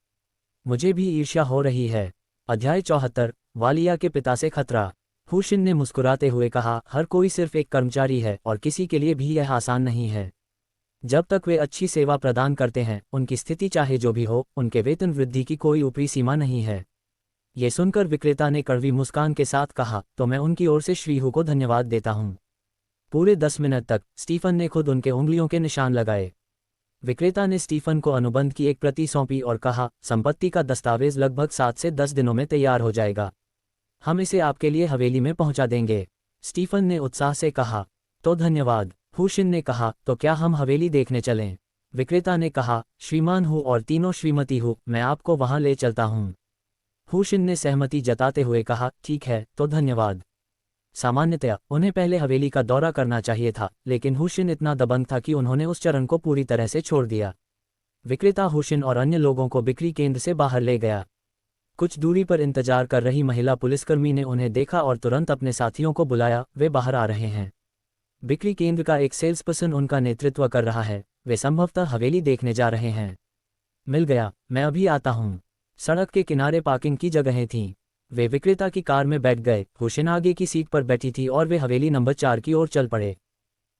मुझे भी ईर्ष्या हो रही है। अध्याय 74। वालिया के पिता से खतरा। हुशिन ने मुस्कुराते हुए कहा, हर कोई सिर्फ एक कर्मचारी है और किसी के लिए भी यह आसान नहीं है। जब तक वे अच्छी सेवा प्रदान करते हैं, उनकी स्थिति चाहे जो भी हो, उनके वेतन वृद्धि की कोई ऊपरी सीमा नहीं है। ये सुनकर विक्रेता ने कड़वी मुस्कान के साथ कहा, तो मैं उनकी ओर से श्रीहू को धन्यवाद देता हूँ। पूरे 10 मिनट तक स्टीफन ने खुद उनके उंगलियों के निशान लगाए। विक्रेता ने स्टीफन को अनुबंध की एक प्रति सौंपी और कहा, संपत्ति का दस्तावेज लगभग 7 से 10 दिनों में तैयार हो जाएगा। हम इसे आपके लिए हवेली में पहुंचा देंगे। स्टीफन ने उत्साह से कहा, तो धन्यवाद। हुशिन ने कहा, तो क्या हम हवेली देखने चलें? विक्रेता ने कहा, श्रीमान हूँ और तीनों श्रीमती हूँ, मैं आपको वहां ले चलता हूँ। हुशिन ने सहमति जताते हुए कहा, ठीक है, तो धन्यवाद। सामान्यतया उन्हें पहले हवेली का दौरा करना चाहिए था, लेकिन हुशिन इतना दबंग था कि उन्होंने उस चरण को पूरी तरह से छोड़ दिया। विक्रेता हुशिन और अन्य लोगों को बिक्री केंद्र से बाहर ले गया। कुछ दूरी पर इंतजार कर रही महिला पुलिसकर्मी ने उन्हें देखा और तुरंत अपने साथियों को बुलाया, वे बाहर आ रहे हैं। बिक्री केंद्र का एक सेल्सपर्सन उनका नेतृत्व कर रहा है, वे संभवतः हवेली देखने जा रहे हैं। मिल गया, मैं अभी आता हूँ। सड़क के किनारे पार्किंग की जगहें थीं। वे विक्रेता की कार में बैठ गए, हुशिन आगे की सीट पर बैठी थी और वे हवेली नंबर 4 की ओर चल पड़े।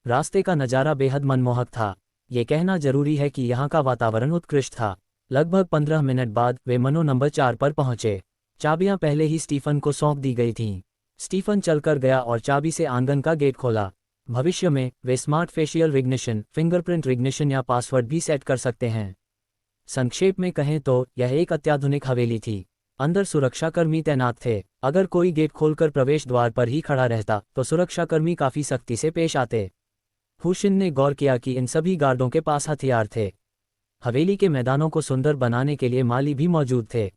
रास्ते का नज़ारा बेहद मनमोहक था। ये कहना जरूरी है कि यहाँ का वातावरण उत्कृष्ट था। लगभग 15 मिनट बाद वे मनो नंबर 4 पर पहुंचे। चाबियां पहले ही स्टीफन को सौंप दी गई थीं। स्टीफन चलकर गया और चाबी से आंगन का गेट खोला। भविष्य में वे स्मार्ट फेशियल रिग्निशन, फिंगरप्रिंट रिग्निशन या पासवर्ड भी सेट कर सकते हैं। संक्षेप में कहें तो यह एक अत्याधुनिक हवेली थी। अंदर सुरक्षाकर्मी तैनात थे। अगर कोई गेट खोलकर प्रवेश द्वार पर ही खड़ा रहता तो सुरक्षाकर्मी काफी सख्ती से पेश आते। हुशिन ने गौर किया कि इन सभी गार्डों के पास हथियार थे। हवेली के मैदानों को सुंदर बनाने के लिए माली भी मौजूद थे।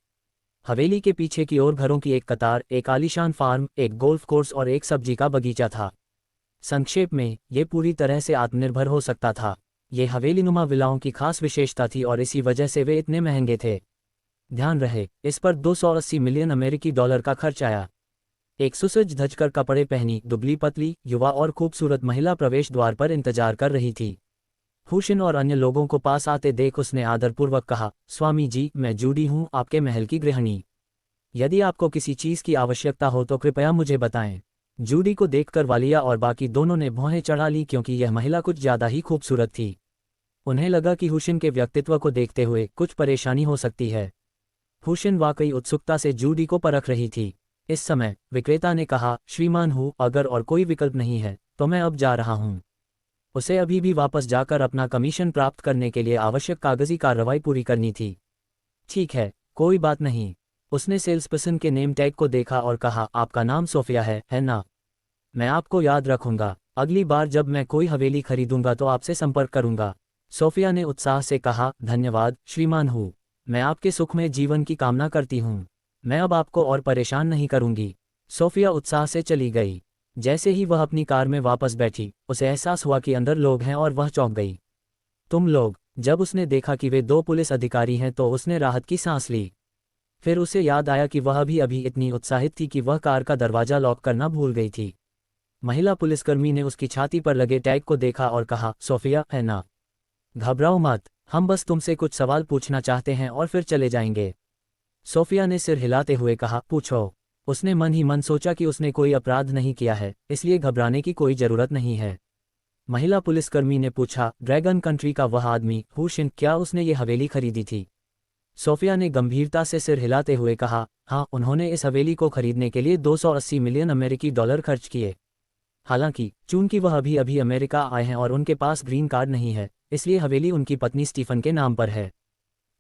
हवेली के पीछे की ओर घरों की एक कतार, एक आलीशान फार्म, एक गोल्फ कोर्स और एक सब्जी का बगीचा था। संक्षेप में ये पूरी तरह से आत्मनिर्भर हो सकता था। ये हवेलीनुमा विलाओं की खास विशेषता थी और इसी वजह से वे इतने महंगे थे। ध्यान रहे, इस पर 280 मिलियन अमेरिकी डॉलर का खर्च आया। एक सुसज्ज धजकर कपड़े पहनी, दुबली पतली, युवा और खूबसूरत महिला प्रवेश द्वार पर इंतजार कर रही थी। हुशिन और अन्य लोगों को पास आते देख उसने आदरपूर्वक कहा, स्वामी जी, मैं जूडी हूँ, आपके महल की गृहिणी। यदि आपको किसी चीज़ की आवश्यकता हो तो कृपया मुझे बताएं। जूडी को देखकर वालिया और बाकी दोनों ने भौहें चढ़ा ली क्योंकि यह महिला कुछ ज़्यादा ही खूबसूरत थी। उन्हें लगा कि हुशिन के व्यक्तित्व को देखते हुए कुछ परेशानी हो सकती है। हुशिन वाकई उत्सुकता से जूडी को परख रही थी। इस समय विक्रेता ने कहा, श्रीमान हूँ, अगर और कोई विकल्प नहीं है तो मैं अब जा रहा हूँ। उसे अभी भी वापस जाकर अपना कमीशन प्राप्त करने के लिए आवश्यक कागजी कार्रवाई पूरी करनी थी। ठीक है, कोई बात नहीं। उसने सेल्सपर्सन के नेम टैग को देखा और कहा, आपका नाम सोफिया है ना? मैं आपको याद रखूंगा। अगली बार जब मैं कोई हवेली खरीदूंगा तो आपसे संपर्क करूंगा। सोफिया ने उत्साह से कहा, धन्यवाद श्रीमान हूँ, मैं आपके सुखमय जीवन की कामना करती हूँ। मैं अब आपको और परेशान नहीं करूंगी। सोफिया उत्साह से चली गई। जैसे ही वह अपनी कार में वापस बैठी, उसे एहसास हुआ कि अंदर लोग हैं और वह चौंक गई। तुम लोग? जब उसने देखा कि वे 2 पुलिस अधिकारी हैं तो उसने राहत की सांस ली। फिर उसे याद आया कि वह अभी इतनी उत्साहित थी कि वह कार का दरवाजा लॉक करना भूल गई थी। महिला पुलिसकर्मी ने उसकी छाती पर लगे टैग को देखा और कहा, सोफिया है ना? घबराओ मत, हम बस तुमसे कुछ सवाल पूछना चाहते हैं और फिर चले जाएंगे। सोफिया ने सिर हिलाते हुए कहा, पूछो। उसने मन ही मन सोचा कि उसने कोई अपराध नहीं किया है, इसलिए घबराने की कोई जरूरत नहीं है। महिला पुलिसकर्मी ने पूछा, ड्रैगन कंट्री का वह आदमी हुशिन, क्या उसने ये हवेली खरीदी थी? सोफिया ने गंभीरता से सिर हिलाते हुए कहा, हाँ, उन्होंने इस हवेली को खरीदने के लिए 280 मिलियन अमेरिकी डॉलर खर्च किए। हालांकि चूंकि वह अभी अमेरिका आए हैं और उनके पास ग्रीन कार्ड नहीं है, इसलिए हवेली उनकी पत्नी स्टीफन के नाम पर है।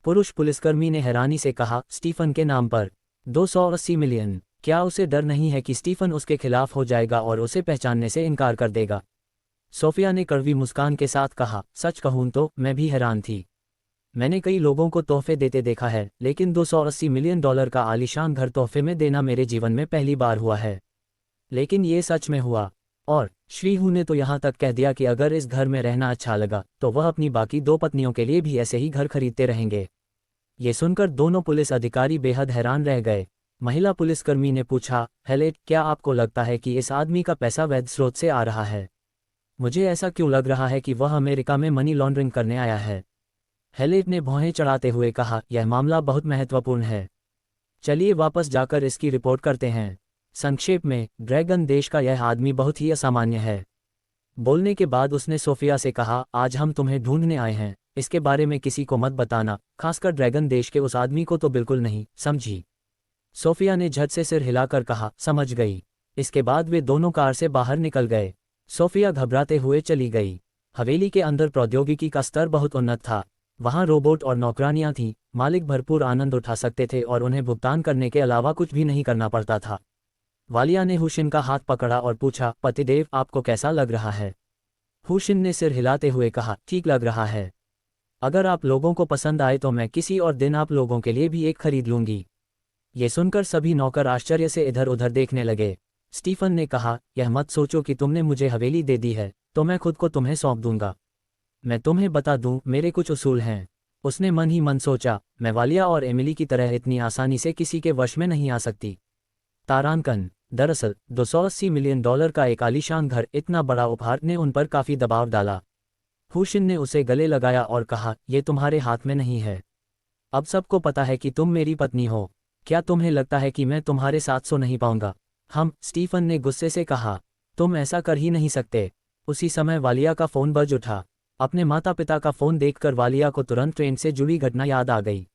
पुरुष पुलिसकर्मी ने हैरानी से कहा, स्टीफन के नाम पर 280 मिलियन? क्या उसे डर नहीं है कि स्टीफन उसके खिलाफ हो जाएगा और उसे पहचानने से इनकार कर देगा? सोफिया ने कड़वी मुस्कान के साथ कहा, सच कहूं तो मैं भी हैरान थी। मैंने कई लोगों को तोहफे देते देखा है, लेकिन 280 मिलियन डॉलर का आलीशान घर तोहफे में देना मेरे जीवन में पहली बार हुआ है। लेकिन ये सच में हुआ। और श्रीहू ने तो यहाँ तक कह दिया कि अगर इस घर में रहना अच्छा लगा तो वह अपनी बाकी 2 पत्नियों के लिए भी ऐसे ही घर खरीदते रहेंगे। ये सुनकर दोनों पुलिस अधिकारी बेहद हैरान रह गए। महिला पुलिसकर्मी ने पूछा, हेलेट, क्या आपको लगता है कि इस आदमी का पैसा वैध स्रोत से आ रहा है? मुझे ऐसा क्यों लग रहा है कि वह अमेरिका में मनी लॉन्ड्रिंग करने आया है। हेलेट ने भौहें चढ़ाते हुए कहा, यह मामला बहुत महत्वपूर्ण है। चलिए वापस जाकर इसकी रिपोर्ट करते हैं। संक्षेप में, ड्रैगन देश का यह आदमी बहुत ही असामान्य है। बोलने के बाद उसने सोफिया से कहा, आज हम तुम्हें ढूंढने आए हैं, इसके बारे में किसी को मत बताना, खासकर ड्रैगन देश के उस आदमी को तो बिल्कुल नहीं, समझी? सोफिया ने झट से सिर हिलाकर कहा, समझ गई। इसके बाद वे दोनों कार से बाहर निकल गए। सोफिया घबराते हुए चली गई। हवेली के अंदर प्रौद्योगिकी का स्तर बहुत उन्नत था। वहाँ रोबोट और नौकरानियां थीं, मालिक भरपूर आनंद उठा सकते थे और उन्हें भुगतान करने के अलावा कुछ भी नहीं करना पड़ता था। वालिया ने हुशिन का हाथ पकड़ा और पूछा, पतिदेव, आपको कैसा लग रहा है? हुशिन ने सिर हिलाते हुए कहा, ठीक लग रहा है। अगर आप लोगों को पसंद आए तो मैं किसी और दिन आप लोगों के लिए भी एक खरीद लूंगी। ये सुनकर सभी नौकर आश्चर्य से इधर उधर देखने लगे। स्टीफन ने कहा, यह मत सोचो कि तुमने मुझे हवेली दे दी है तो मैं खुद को तुम्हें सौंप दूंगा। मैं तुम्हें बता दूं, मेरे कुछ उसूल हैं। उसने मन ही मन सोचा, मैं वालिया और एमिली की तरह इतनी आसानी से किसी के वश में नहीं आ सकती। तारांकन। दरअसल $280 मिलियन का एक आलीशान घर, इतना बड़ा उपहार ने उन पर काफी दबाव डाला। हुशिन ने उसे गले लगाया और कहा, यह तुम्हारे हाथ में नहीं है। अब सबको पता है कि तुम मेरी पत्नी हो। क्या तुम्हें लगता है कि मैं तुम्हारे साथ सो नहीं पाऊंगा? स्टीफन ने गुस्से से कहा, तुम ऐसा कर ही नहीं सकते। उसी समय वालिया का फोन बज उठा। अपने माता पिता का फोन देखकर वालिया को तुरंत ट्रेन से जुड़ी घटना याद आ गई।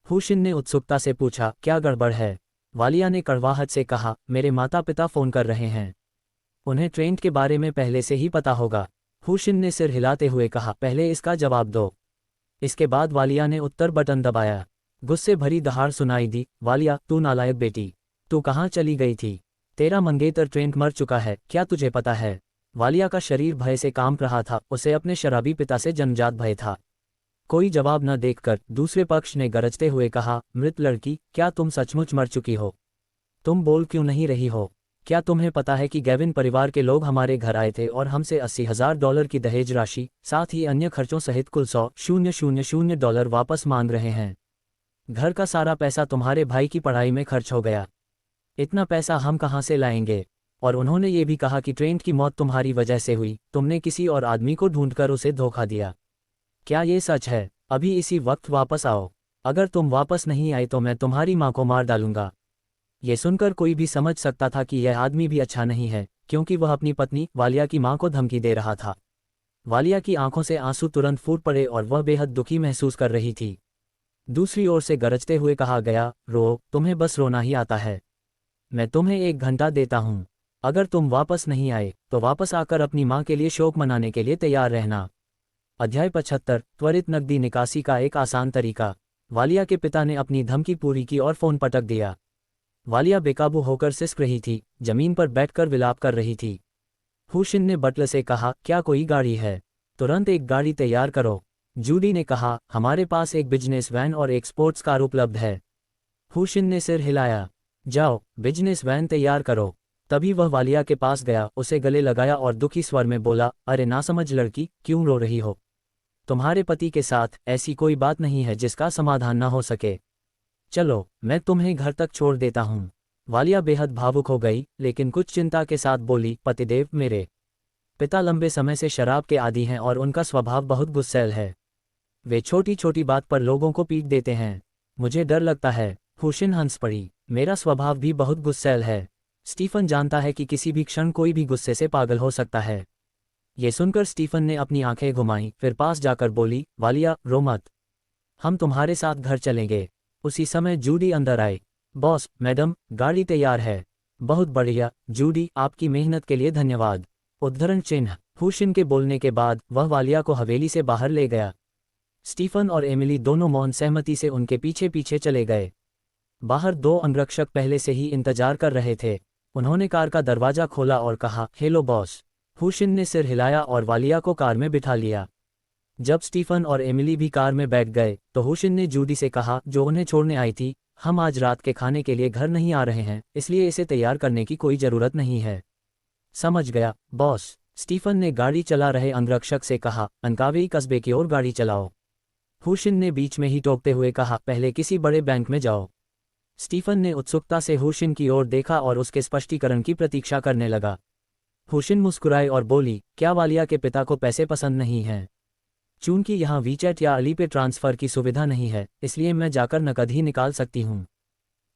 हुशिन ने उत्सुकता से पूछा, क्या गड़बड़ है? वालिया ने कड़वाहट से कहा, मेरे माता पिता फोन कर रहे हैं। उन्हें ट्रेन के बारे में पहले से ही पता होगा। हुशिन ने सिर हिलाते हुए कहा, पहले इसका जवाब दो। इसके बाद वालिया ने उत्तर बटन दबाया। गुस्से भरी दहाड़ सुनाई दी, वालिया, तू नालायक बेटी, तू कहाँ चली गई थी? तेरा मंगेतर ट्रेन मर चुका है, क्या तुझे पता है? वालिया का शरीर भय से कांप रहा था, उसे अपने शराबी पिता से जन्मजात भय था। कोई जवाब न देखकर दूसरे पक्ष ने गरजते हुए कहा, मृत लड़की, क्या तुम सचमुच मर चुकी हो? तुम बोल क्यों नहीं रही हो? क्या तुम्हें पता है कि गेविन परिवार के लोग हमारे घर आए थे और हमसे $80,000 की दहेज राशि, साथ ही अन्य खर्चों सहित कुल $100,000 वापस मांग रहे हैं। घर का सारा पैसा तुम्हारे भाई की पढ़ाई में खर्च हो गया। इतना पैसा हम कहाँ से लाएंगे? और उन्होंने ये भी कहा कि ट्रेंट की मौत तुम्हारी वजह से हुई, तुमने किसी और आदमी को ढूंढकर उसे धोखा दिया। क्या ये सच है? अभी इसी वक्त वापस आओ। अगर तुम वापस नहीं आए तो मैं तुम्हारी माँ को मार डालूंगा। ये सुनकर कोई भी समझ सकता था कि यह आदमी भी अच्छा नहीं है, क्योंकि वह अपनी पत्नी वालिया की माँ को धमकी दे रहा था। वालिया की आंखों से आंसू तुरंत फूट पड़े और वह बेहद दुखी महसूस कर रही थी। दूसरी ओर से गरजते हुए कहा गया, रो, तुम्हें बस रोना ही आता है। मैं तुम्हें 1 घंटा देता हूँ। अगर तुम वापस नहीं आए तो वापस आकर अपनी माँ के लिए शोक मनाने के लिए तैयार रहना। अध्याय 75, त्वरित नकदी निकासी का एक आसान तरीका। वालिया के पिता ने अपनी धमकी पूरी की और फोन पटक दिया। वालिया बेकाबू होकर सिसक रही थी, जमीन पर बैठकर विलाप कर रही थी। हुशिन ने बटलर से कहा, क्या कोई गाड़ी है? तुरंत एक गाड़ी तैयार करो। जूडी ने कहा, हमारे पास एक बिजनेस वैन और एक स्पोर्ट्स कार उपलब्ध है। हुशिन ने सिर हिलाया। जाओ, बिजनेस वैन तैयार करो। तभी वह वालिया के पास गया, उसे गले लगाया और दुखी स्वर में बोला, अरे नासमझ लड़की, क्यों रो रही हो? तुम्हारे पति के साथ ऐसी कोई बात नहीं है जिसका समाधान न हो सके। चलो, मैं तुम्हें घर तक छोड़ देता हूँ। वालिया बेहद भावुक हो गई, लेकिन कुछ चिंता के साथ बोली, पतिदेव, मेरे पिता लंबे समय से शराब के आदी हैं और उनका स्वभाव बहुत गुस्सैल है। वे छोटी छोटी बात पर लोगों को पीट देते हैं। मुझे डर लगता है। हुशिन हंस पड़ी, मेरा स्वभाव भी बहुत गुस्सैल है। स्टीफन जानता है कि किसी भी क्षण कोई भी गुस्से से पागल हो सकता है। ये सुनकर स्टीफन ने अपनी आंखें घुमाईं, फिर पास जाकर बोली, वालिया, रो मत, हम तुम्हारे साथ घर चलेंगे। उसी समय जूडी अंदर आई। बॉस, मैडम, गाड़ी तैयार है। बहुत बढ़िया, जूडी, आपकी मेहनत के लिए धन्यवाद। उद्धरण चिन्ह। हुशिन के बोलने के बाद वह वालिया को हवेली से बाहर ले गया। स्टीफन और एमिली दोनों मौन सहमति से उनके पीछे पीछे चले गए। बाहर 2 अंगरक्षक पहले से ही इंतजार कर रहे थे। उन्होंने कार का दरवाजा खोला और कहा, हेलो बॉस। हुशिन ने सिर हिलाया और वालिया को कार में बिठा लिया। जब स्टीफन और एमिली भी कार में बैठ गए तो हुशिन ने जूडी से कहा, जो उन्हें छोड़ने आई थी, हम आज रात के खाने के लिए घर नहीं आ रहे हैं, इसलिए इसे तैयार करने की कोई जरूरत नहीं है। समझ गया, बॉस। स्टीफन ने गाड़ी चला रहे अंगरक्षक से कहा, अनकावेई कस्बे की ओर गाड़ी चलाओ। हुशिन ने बीच में ही टोकते हुए कहा, पहले किसी बड़े बैंक में जाओ। स्टीफन ने उत्सुकता से हुशिन की ओर देखा और उसके स्पष्टीकरण की प्रतीक्षा करने लगा। हुशिन मुस्कुराई और बोली, क्या वालिया के पिता को पैसे पसंद नहीं हैं? चूंकि यहाँ वीचैट या अली पे ट्रांसफ़र की सुविधा नहीं है, इसलिए मैं जाकर नकद ही निकाल सकती हूँ।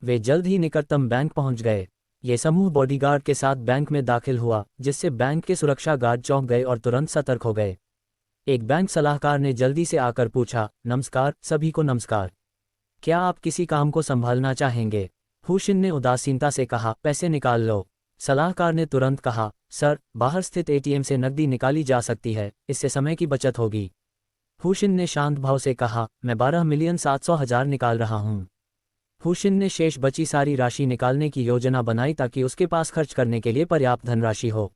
वे जल्द ही निकटतम बैंक पहुँच गए। ये समूह बॉडीगार्ड के साथ बैंक में दाखिल हुआ, जिससे बैंक के सुरक्षा गार्ड चौंक गए और तुरंत सतर्क हो गए। एक बैंक सलाहकार ने जल्दी से आकर पूछा, नमस्कार, सभी को नमस्कार। क्या आप किसी काम को संभालना चाहेंगे? हुशिन ने उदासीनता से कहा, पैसे निकाल लो। सलाहकार ने तुरंत कहा, सर, बाहर स्थित एटीएम से नकदी निकाली जा सकती है, इससे समय की बचत होगी। हुशिन ने शांत भाव से कहा, मैं 12,700,000 निकाल रहा हूँ। हुशिन ने शेष बची सारी राशि निकालने की योजना बनाई ताकि उसके पास खर्च करने के लिए पर्याप्त धनराशि हो।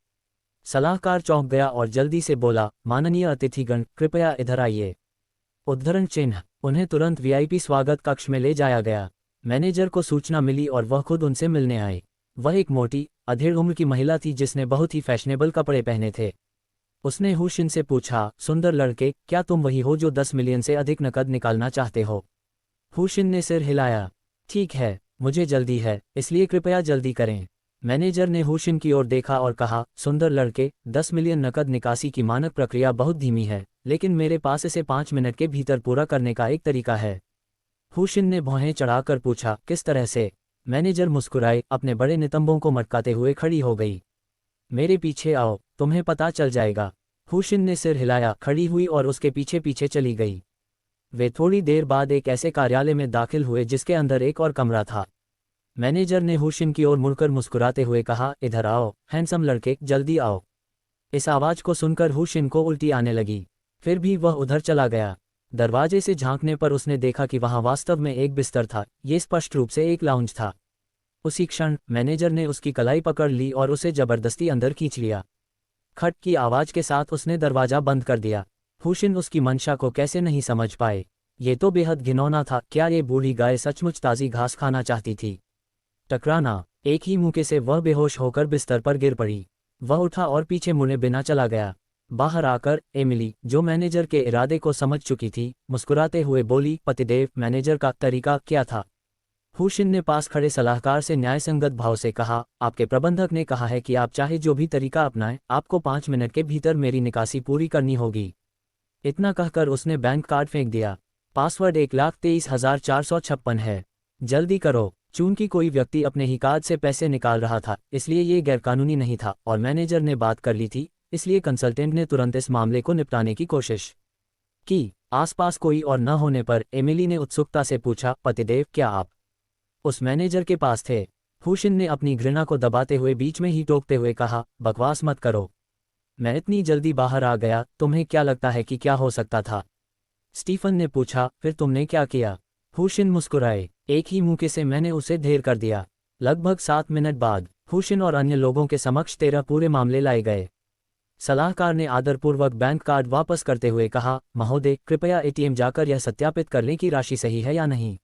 सलाहकार चौंक गया और जल्दी से बोला, माननीय अतिथिगण, कृपया इधर आइए। उद्धरण चिन्ह। उन्हें तुरंत वीआईपी स्वागत कक्ष में ले जाया गया। मैनेजर को सूचना मिली और वह खुद उनसे मिलने आए। वह एक मोटी, अधेड़ उम्र की महिला थी जिसने बहुत ही फैशनेबल कपड़े पहने थे। उसने हुशिन से पूछा, सुंदर लड़के, क्या तुम वही हो जो 10 मिलियन से अधिक नकद निकालना चाहते हो? हुशिन ने सिर हिलाया। ठीक है, मुझे जल्दी है, इसलिए कृपया जल्दी करें। मैनेजर ने हुशिन की ओर देखा और कहा, सुंदर लड़के, 10 मिलियन नकद निकासी की मानक प्रक्रिया बहुत धीमी है, लेकिन मेरे पास इसे 5 मिनट के भीतर पूरा करने का एक तरीका है। हुशिन ने भौहें चढ़ाकर पूछा, किस तरह से? मैनेजर मुस्कुराए, अपने बड़े नितंबों को मटकाते हुए खड़ी हो गई। मेरे पीछे आओ, तुम्हें पता चल जाएगा। हुशिन ने सिर हिलाया, खड़ी हुई और उसके पीछे पीछे चली गई। वे थोड़ी देर बाद एक ऐसे कार्यालय में दाखिल हुए जिसके अंदर एक और कमरा था। मैनेजर ने हुशिन की ओर मुड़कर मुस्कुराते हुए कहा, इधर आओ, हैंडसम लड़के, जल्दी आओ। इस आवाज को सुनकर हुशिन को उल्टी आने लगी। फिर भी वह उधर चला गया। दरवाजे से झांकने पर उसने देखा कि वहां वास्तव में एक बिस्तर था। ये स्पष्ट रूप से एक लाउंज था। उसी क्षण मैनेजर ने उसकी कलाई पकड़ ली और उसे जबरदस्ती अंदर खींच लिया। खट की आवाज के साथ उसने दरवाजा बंद कर दिया। हुशिन उसकी मंशा को कैसे नहीं समझ पाए। ये तो बेहद घिनौना था। क्या ये बूढ़ी गाय सचमुच ताज़ी घास खाना चाहती थी? टकराना। एक ही मुक्के से वह बेहोश होकर बिस्तर पर गिर पड़ी। वह उठा और पीछे मुड़े बिना चला गया। बाहर आकर एमिली, जो मैनेजर के इरादे को समझ चुकी थी, मुस्कुराते हुए बोली, पतिदेव, मैनेजर का तरीका क्या था? हुशिन ने पास खड़े सलाहकार से न्यायसंगत भाव से कहा, आपके प्रबंधक ने कहा है कि आप चाहे जो भी तरीका अपनाएं, आपको 5 मिनट के भीतर मेरी निकासी पूरी करनी होगी। इतना कहकर उसने बैंक कार्ड फेंक दिया। पासवर्ड 1,23,456 है। जल्दी करो। चूंकि कोई व्यक्ति अपने ही कार्ड से पैसे निकाल रहा था, इसलिए ये गैरकानूनी नहीं था और मैनेजर ने बात कर ली थी, इसलिए कंसल्टेंट ने तुरंत इस मामले को निपटाने की कोशिश की। आसपास कोई और न होने पर एमिली ने उत्सुकता से पूछा, पतिदेव, क्या आप उस मैनेजर के पास थे? हुशिन ने अपनी घृणा को दबाते हुए बीच में ही टोकते हुए कहा, बकवास मत करो। मैं इतनी जल्दी बाहर आ गया, तुम्हें क्या लगता है कि क्या हो सकता था? स्टीफन ने पूछा, फिर तुमने क्या किया? हुशिन मुस्कुराए, एक ही मुक्के से मैंने उसे ढेर कर दिया। लगभग 7 मिनट बाद हुशिन और अन्य लोगों के समक्ष 13 पूरे मामले लाए गए। सलाहकार ने आदरपूर्वक बैंक कार्ड वापस करते हुए कहा, महोदय, कृपया एटीएम जाकर यह सत्यापित कर लें कि राशि सही है या नहीं।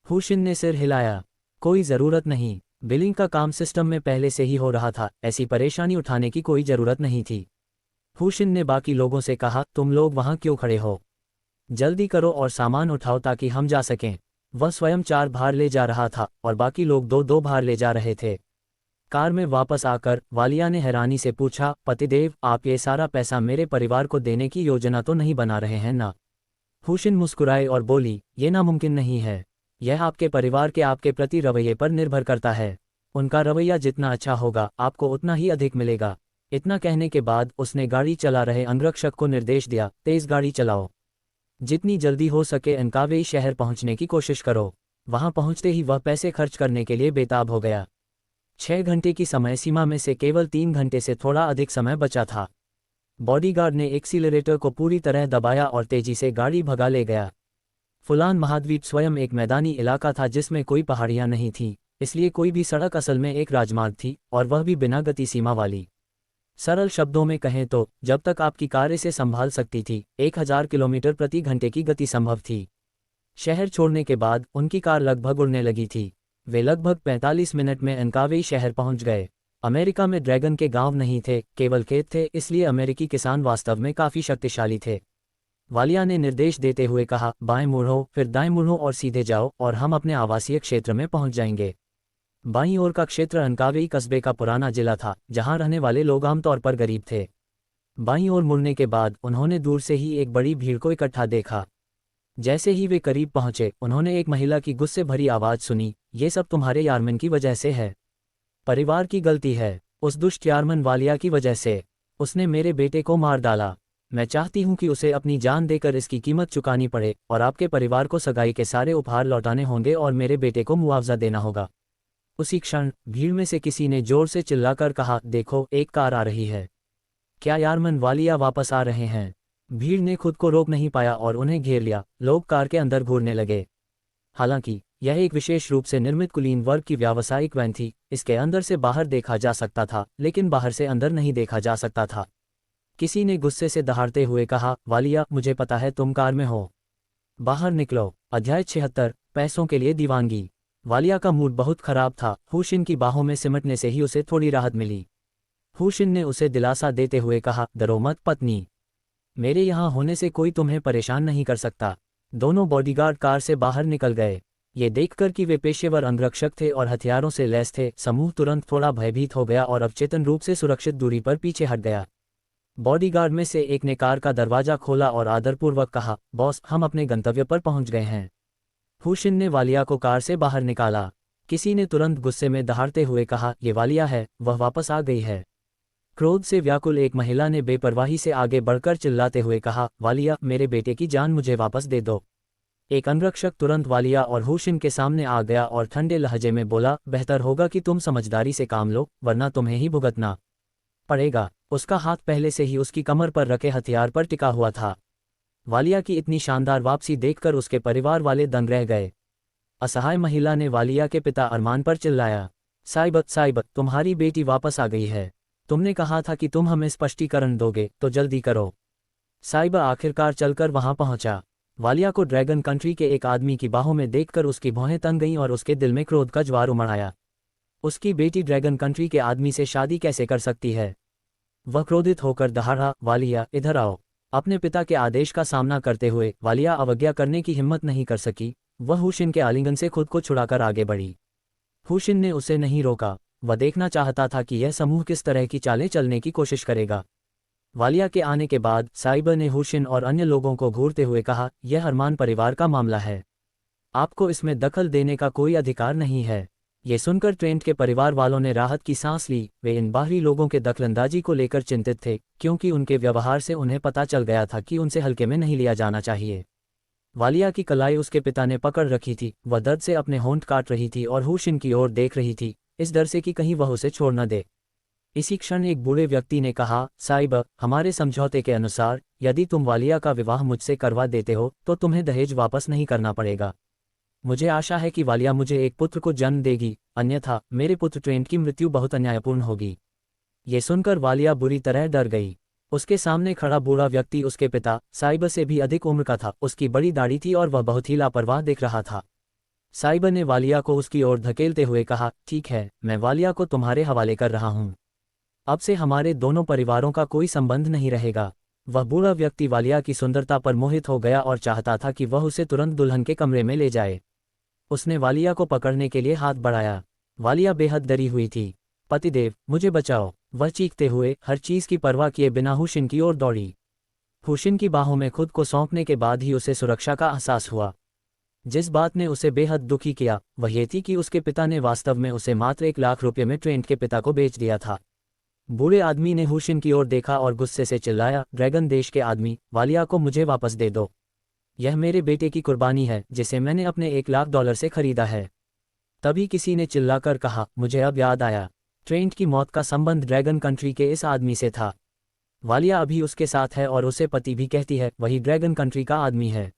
हुशिन ने सिर हिलाया। कोई ज़रूरत नहीं। बिलिंग का काम सिस्टम में पहले से ही हो रहा था, ऐसी परेशानी उठाने की कोई ज़रूरत नहीं थी। हुशिन ने बाकी लोगों से कहा, तुम लोग वहाँ क्यों खड़े हो? जल्दी करो और सामान उठाओ ताकि हम जा सकें। वह स्वयं 4 भार ले जा रहा था और बाकी लोग 2-2 भार ले जा रहे थे। कार में वापस आकर वालिया ने हैरानी से पूछा, पतिदेव, आप ये सारा पैसा मेरे परिवार को देने की योजना तो नहीं बना रहे हैं ना? हुशिन मुस्कुराए और बोली, ये नामुमकिन नहीं है। यह आपके परिवार के आपके प्रति रवैये पर निर्भर करता है। उनका रवैया जितना अच्छा होगा, आपको उतना ही अधिक मिलेगा। इतना कहने के बाद उसने गाड़ी चला रहे अंगरक्षक को निर्देश दिया, तेज गाड़ी चलाओ। जितनी जल्दी हो सके एनकावेई शहर पहुंचने की कोशिश करो। वहां पहुंचते ही वह पैसे खर्च करने के लिए बेताब हो गया। 6 घंटे की समय सीमा में से केवल 3 घंटे से थोड़ा अधिक समय बचा था। बॉडीगार्ड ने एक्सीलरेटर को पूरी तरह दबाया और तेजी से गाड़ी भगा ले गया। फुलान महाद्वीप स्वयं एक मैदानी इलाका था जिसमें कोई पहाड़ियां नहीं थीं, इसलिए कोई भी सड़क असल में एक राजमार्ग थी, और वह भी बिना गति सीमा वाली। सरल शब्दों में कहें तो, जब तक आपकी कार इसे संभाल सकती थी, 1000 किलोमीटर प्रति घंटे की गति संभव थी। शहर छोड़ने के बाद उनकी कार लगभग उड़ने लगी थी। वे लगभग 45 मिनट में एनकावेई शहर पहुंच गए। अमेरिका में ड्रैगन के गांव नहीं थे, केवल खेत थे, इसलिए अमेरिकी किसान वास्तव में काफ़ी शक्तिशाली थे। वालिया ने निर्देश देते हुए कहा, बाएं मुड़ो, फिर दाएं मुड़ो और सीधे जाओ और हम अपने आवासीय क्षेत्र में पहुंच जाएंगे। बाईं ओर का क्षेत्र अनकावेई कस्बे का पुराना जिला था, जहां रहने वाले लोग आमतौर पर गरीब थे। बाईं ओर मुड़ने के बाद उन्होंने दूर से ही एक बड़ी भीड़ को इकट्ठा देखा। जैसे ही वे करीब पहुंचे, उन्होंने एक महिला की गुस्से भरी आवाज़ सुनी, ये सब तुम्हारे यारमन की वजह से है। परिवार की गलती है। उस दुष्ट यारमन वालिया की वजह से। उसने मेरे बेटे को मार डाला। मैं चाहती हूं कि उसे अपनी जान देकर इसकी कीमत चुकानी पड़े और आपके परिवार को सगाई के सारे उपहार लौटाने होंगे और मेरे बेटे को मुआवजा देना होगा। उसी क्षण भीड़ में से किसी ने जोर से चिल्लाकर कहा, देखो, एक कार आ रही है। क्या यारमन वालिया वापस आ रहे हैं? भीड़ ने खुद को रोक नहीं पाया और उन्हें घेर लिया। लोग कार के अंदर घूरने लगे। हालांकि यह एक विशेष रूप से निर्मित कुलीन वर्ग की व्यावसायिक वैन थी। इसके अंदर से बाहर देखा जा सकता था, लेकिन बाहर से अंदर नहीं देखा जा सकता था। किसी ने गुस्से से दहाड़ते हुए कहा, वालिया, मुझे पता है तुम कार में हो। बाहर निकलो। अध्याय 76, पैसों के लिए दीवानगी। वालिया का मूड बहुत खराब था। हुशिन की बाहों में सिमटने से ही उसे थोड़ी राहत मिली। हुशिन ने उसे दिलासा देते हुए कहा, डरो मत पत्नी, मेरे यहाँ होने से कोई तुम्हें परेशान नहीं कर सकता। दोनों बॉडीगार्ड कार से बाहर निकल गए। ये देखकर कि वे पेशेवर अंगरक्षक थे और हथियारों से लैस थे, समूह तुरंत थोड़ा भयभीत हो गया और अवचेतन रूप से सुरक्षित दूरी पर पीछे हट गया। बॉडीगार्ड में से एक ने कार का दरवाजा खोला और आदरपूर्वक कहा, बॉस, हम अपने गंतव्य पर पहुंच गए हैं। हुशिन ने वालिया को कार से बाहर निकाला। किसी ने तुरंत गुस्से में दहाड़ते हुए कहा, ये वालिया है, वह वापस आ गई है। क्रोध से व्याकुल एक महिला ने बेपरवाही से आगे बढ़कर चिल्लाते हुए कहा, वालिया, मेरे बेटे की जान मुझे वापस दे दो। एक अंगरक्षक तुरंत वालिया और हुशिन के सामने आ गया और ठंडे लहजे में बोला, बेहतर होगा कि तुम समझदारी से काम लो, वरना तुम्हें ही भुगतना पड़ेगा। उसका हाथ पहले से ही उसकी कमर पर रखे हथियार पर टिका हुआ था। वालिया की इतनी शानदार वापसी देखकर उसके परिवार वाले दंग रह गए। असहाय महिला ने वालिया के पिता अरमान पर चिल्लाया, साइबत साइबत, तुम्हारी बेटी वापस आ गई है। तुमने कहा था कि तुम हमें स्पष्टीकरण दोगे, तो जल्दी करो। साइब आखिरकार चलकर वहां पहुंचा। वालिया को ड्रैगन कंट्री के एक आदमी की बाहों में देखकर उसकी भौहें तन गईं और उसके दिल में क्रोध का ज्वार उमड़ आया। उसकी बेटी ड्रैगन कंट्री के आदमी से शादी कैसे कर सकती है? वह क्रोधित होकर दहाड़ा, वालिया, इधर आओ। अपने पिता के आदेश का सामना करते हुए वालिया अवज्ञा करने की हिम्मत नहीं कर सकी। वह हुशिन के आलिंगन से खुद को छुड़ाकर आगे बढ़ी। हुशिन ने उसे नहीं रोका। वह देखना चाहता था कि यह समूह किस तरह की चालें चलने की कोशिश करेगा। वालिया के आने के बाद साइबर ने हुशिन और अन्य लोगों को घूरते हुए कहा, यह अरमान परिवार का मामला है, आपको इसमें दखल देने का कोई अधिकार नहीं है। ये सुनकर ट्रेंट के परिवार वालों ने राहत की सांस ली। वे इन बाहरी लोगों के दखलंदाजी को लेकर चिंतित थे, क्योंकि उनके व्यवहार से उन्हें पता चल गया था कि उनसे हल्के में नहीं लिया जाना चाहिए। वालिया की कलाई उसके पिता ने पकड़ रखी थी। वह दर्द से अपने होंठ काट रही थी और हुशिन की ओर देख रही थी, इस डर से कि कहीं वह उसे छोड़ न दे। इसी क्षण एक बूढ़े व्यक्ति ने कहा, साइब, हमारे समझौते के अनुसार यदि तुम वालिया का विवाह मुझसे करवा देते हो तो तुम्हें दहेज वापस नहीं करना पड़ेगा। मुझे आशा है कि वालिया मुझे एक पुत्र को जन्म देगी, अन्यथा मेरे पुत्र ट्रेंट की मृत्यु बहुत अन्यायपूर्ण होगी। ये सुनकर वालिया बुरी तरह डर गई। उसके सामने खड़ा बूढ़ा व्यक्ति उसके पिता साइब से भी अधिक उम्र का था। उसकी बड़ी दाढ़ी थी और वह बहुत ही लापरवाह दिख रहा था। साइब ने वालिया को उसकी ओर धकेलते हुए कहा, ठीक है, मैं वालिया को तुम्हारे हवाले कर रहा हूँ। अब से हमारे दोनों परिवारों का कोई संबंध नहीं रहेगा। वह बूढ़ा व्यक्ति वालिया की सुंदरता पर मोहित हो गया और चाहता था कि वह उसे तुरंत दुल्हन के कमरे में ले जाए। उसने वालिया को पकड़ने के लिए हाथ बढ़ाया। वालिया बेहद डरी हुई थी। पतिदेव, मुझे बचाओ, वह चीखते हुए हर चीज की परवाह किए बिना हुशिन की ओर दौड़ी। हुशिन की बाहों में खुद को सौंपने के बाद ही उसे सुरक्षा का एहसास हुआ। जिस बात ने उसे बेहद दुखी किया वह ये थी कि उसके पिता ने वास्तव में उसे मात्र 1 लाख रुपये में ट्रेंट के पिता को बेच दिया था। बूढ़े आदमी ने हुशिन की ओर देखा और गुस्से से चिल्लाया, ड्रैगन देश के आदमी, वालिया को मुझे वापस दे दो। यह मेरे बेटे की कुर्बानी है जिसे मैंने अपने $1 लाख से खरीदा है। तभी किसी ने चिल्लाकर कहा, मुझे अब याद आया, ट्रेंट की मौत का संबंध ड्रैगन कंट्री के इस आदमी से था। वालिया अभी उसके साथ है और उसे पति भी कहती है, वही ड्रैगन कंट्री का आदमी है।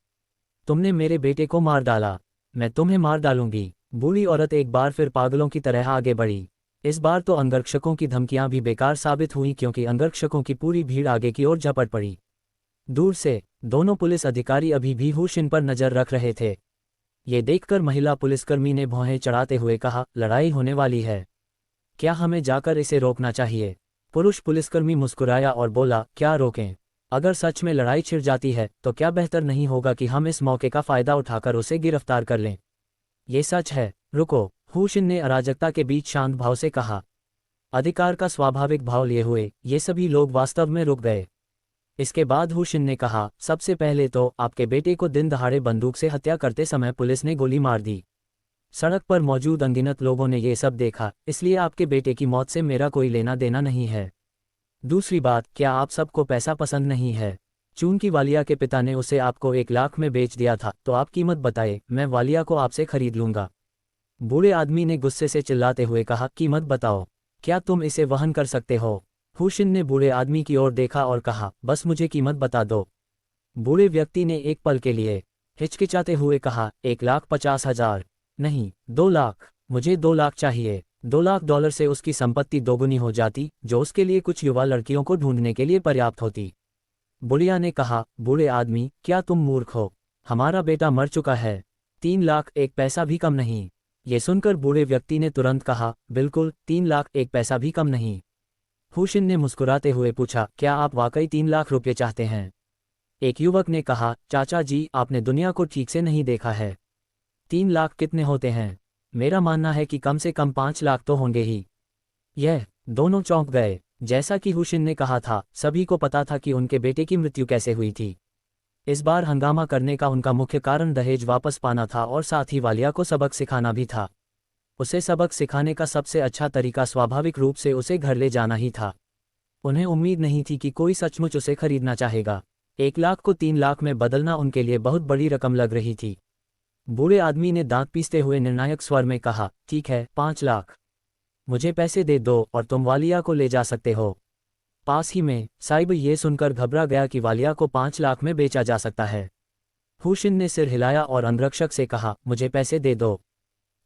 तुमने मेरे बेटे को मार डाला, मैं तुम्हें मार डालूंगी। बूढ़ी औरत एक बार फिर पागलों की तरह आगे बढ़ी। इस बार तो अंगरक्षकों की धमकियां भी बेकार साबित हुई, क्योंकि अंगरक्षकों की पूरी भीड़ आगे की ओर झपट पड़ी। दूर से दोनों पुलिस अधिकारी अभी भी हुशिन पर नजर रख रहे थे। ये देखकर महिला पुलिसकर्मी ने भौहें चढ़ाते हुए कहा, लड़ाई होने वाली है, क्या हमें जाकर इसे रोकना चाहिए? पुरुष पुलिसकर्मी मुस्कुराया और बोला, क्या रोकें? अगर सच में लड़ाई छिड़ जाती है तो क्या बेहतर नहीं होगा कि हम इस मौके का फायदा उठाकर उसे गिरफ्तार कर लें? ये सच है, रुको, हुशिन ने अराजकता के बीच शांत भाव से कहा। अधिकार का स्वाभाविक भाव लिए हुए ये सभी लोग वास्तव में रुक गए। इसके बाद हुशिन ने कहा, सबसे पहले तो आपके बेटे को दिन दहाड़े बंदूक से हत्या करते समय पुलिस ने गोली मार दी। सड़क पर मौजूद अनगिनत लोगों ने ये सब देखा, इसलिए आपके बेटे की मौत से मेरा कोई लेना देना नहीं है। दूसरी बात, क्या आप सबको पैसा पसंद नहीं है? चूंकि वालिया के पिता ने उसे आपको 1 लाख में बेच दिया था, तो आप कीमत बताए, मैं वालिया को आपसे खरीद लूंगा। बूढ़े आदमी ने गुस्से से चिल्लाते हुए कहा, कीमत बताओ, क्या तुम इसे वहन कर सकते हो? हुशिन ने बूढ़े आदमी की ओर देखा और कहा, बस मुझे कीमत बता दो। बूढ़े व्यक्ति ने एक पल के लिए हिचकिचाते हुए कहा, $1,50,000 नहीं, 2 लाख। मुझे 2 लाख चाहिए। $2 लाख से उसकी संपत्ति दोगुनी हो जाती, जो उसके लिए कुछ युवा लड़कियों को ढूंढने के लिए पर्याप्त होती। बुढ़िया ने कहा, बूढ़े आदमी, क्या तुम मूर्ख हो? हमारा बेटा मर चुका है। 3 लाख एक पैसा भी कम नहीं। ये सुनकर बूढ़े व्यक्ति ने तुरंत कहा, बिल्कुल, 3 लाख, एक पैसा भी कम नहीं। हुशिन ने मुस्कुराते हुए पूछा, क्या आप वाकई 3 लाख रुपये चाहते हैं? एक युवक ने कहा, चाचा जी, आपने दुनिया को ठीक से नहीं देखा है। 3 लाख कितने होते हैं? मेरा मानना है कि कम से कम 5 लाख तो होंगे ही। यह दोनों चौंक गए। जैसा कि हुशिन ने कहा था, सभी को पता था कि उनके बेटे की मृत्यु कैसे हुई थी। इस बार हंगामा करने का उनका मुख्य कारण दहेज वापस पाना था और साथ ही वालिया को सबक सिखाना भी था। उसे सबक सिखाने का सबसे अच्छा तरीका स्वाभाविक रूप से उसे घर ले जाना ही था। उन्हें उम्मीद नहीं थी कि कोई सचमुच उसे खरीदना चाहेगा। 1 लाख को 3 लाख में बदलना उनके लिए बहुत बड़ी रकम लग रही थी। बूढ़े आदमी ने दांत पीसते हुए निर्णायक स्वर में कहा, ठीक है, 5 लाख। मुझे पैसे दे दो और तुम वालिया को ले जा सकते हो। पास ही में साइब ये सुनकर घबरा गया कि वालिया को 5 लाख में बेचा जा सकता है। हुशिन ने सिर हिलाया और अंगरक्षक से कहा, मुझे पैसे दे दो।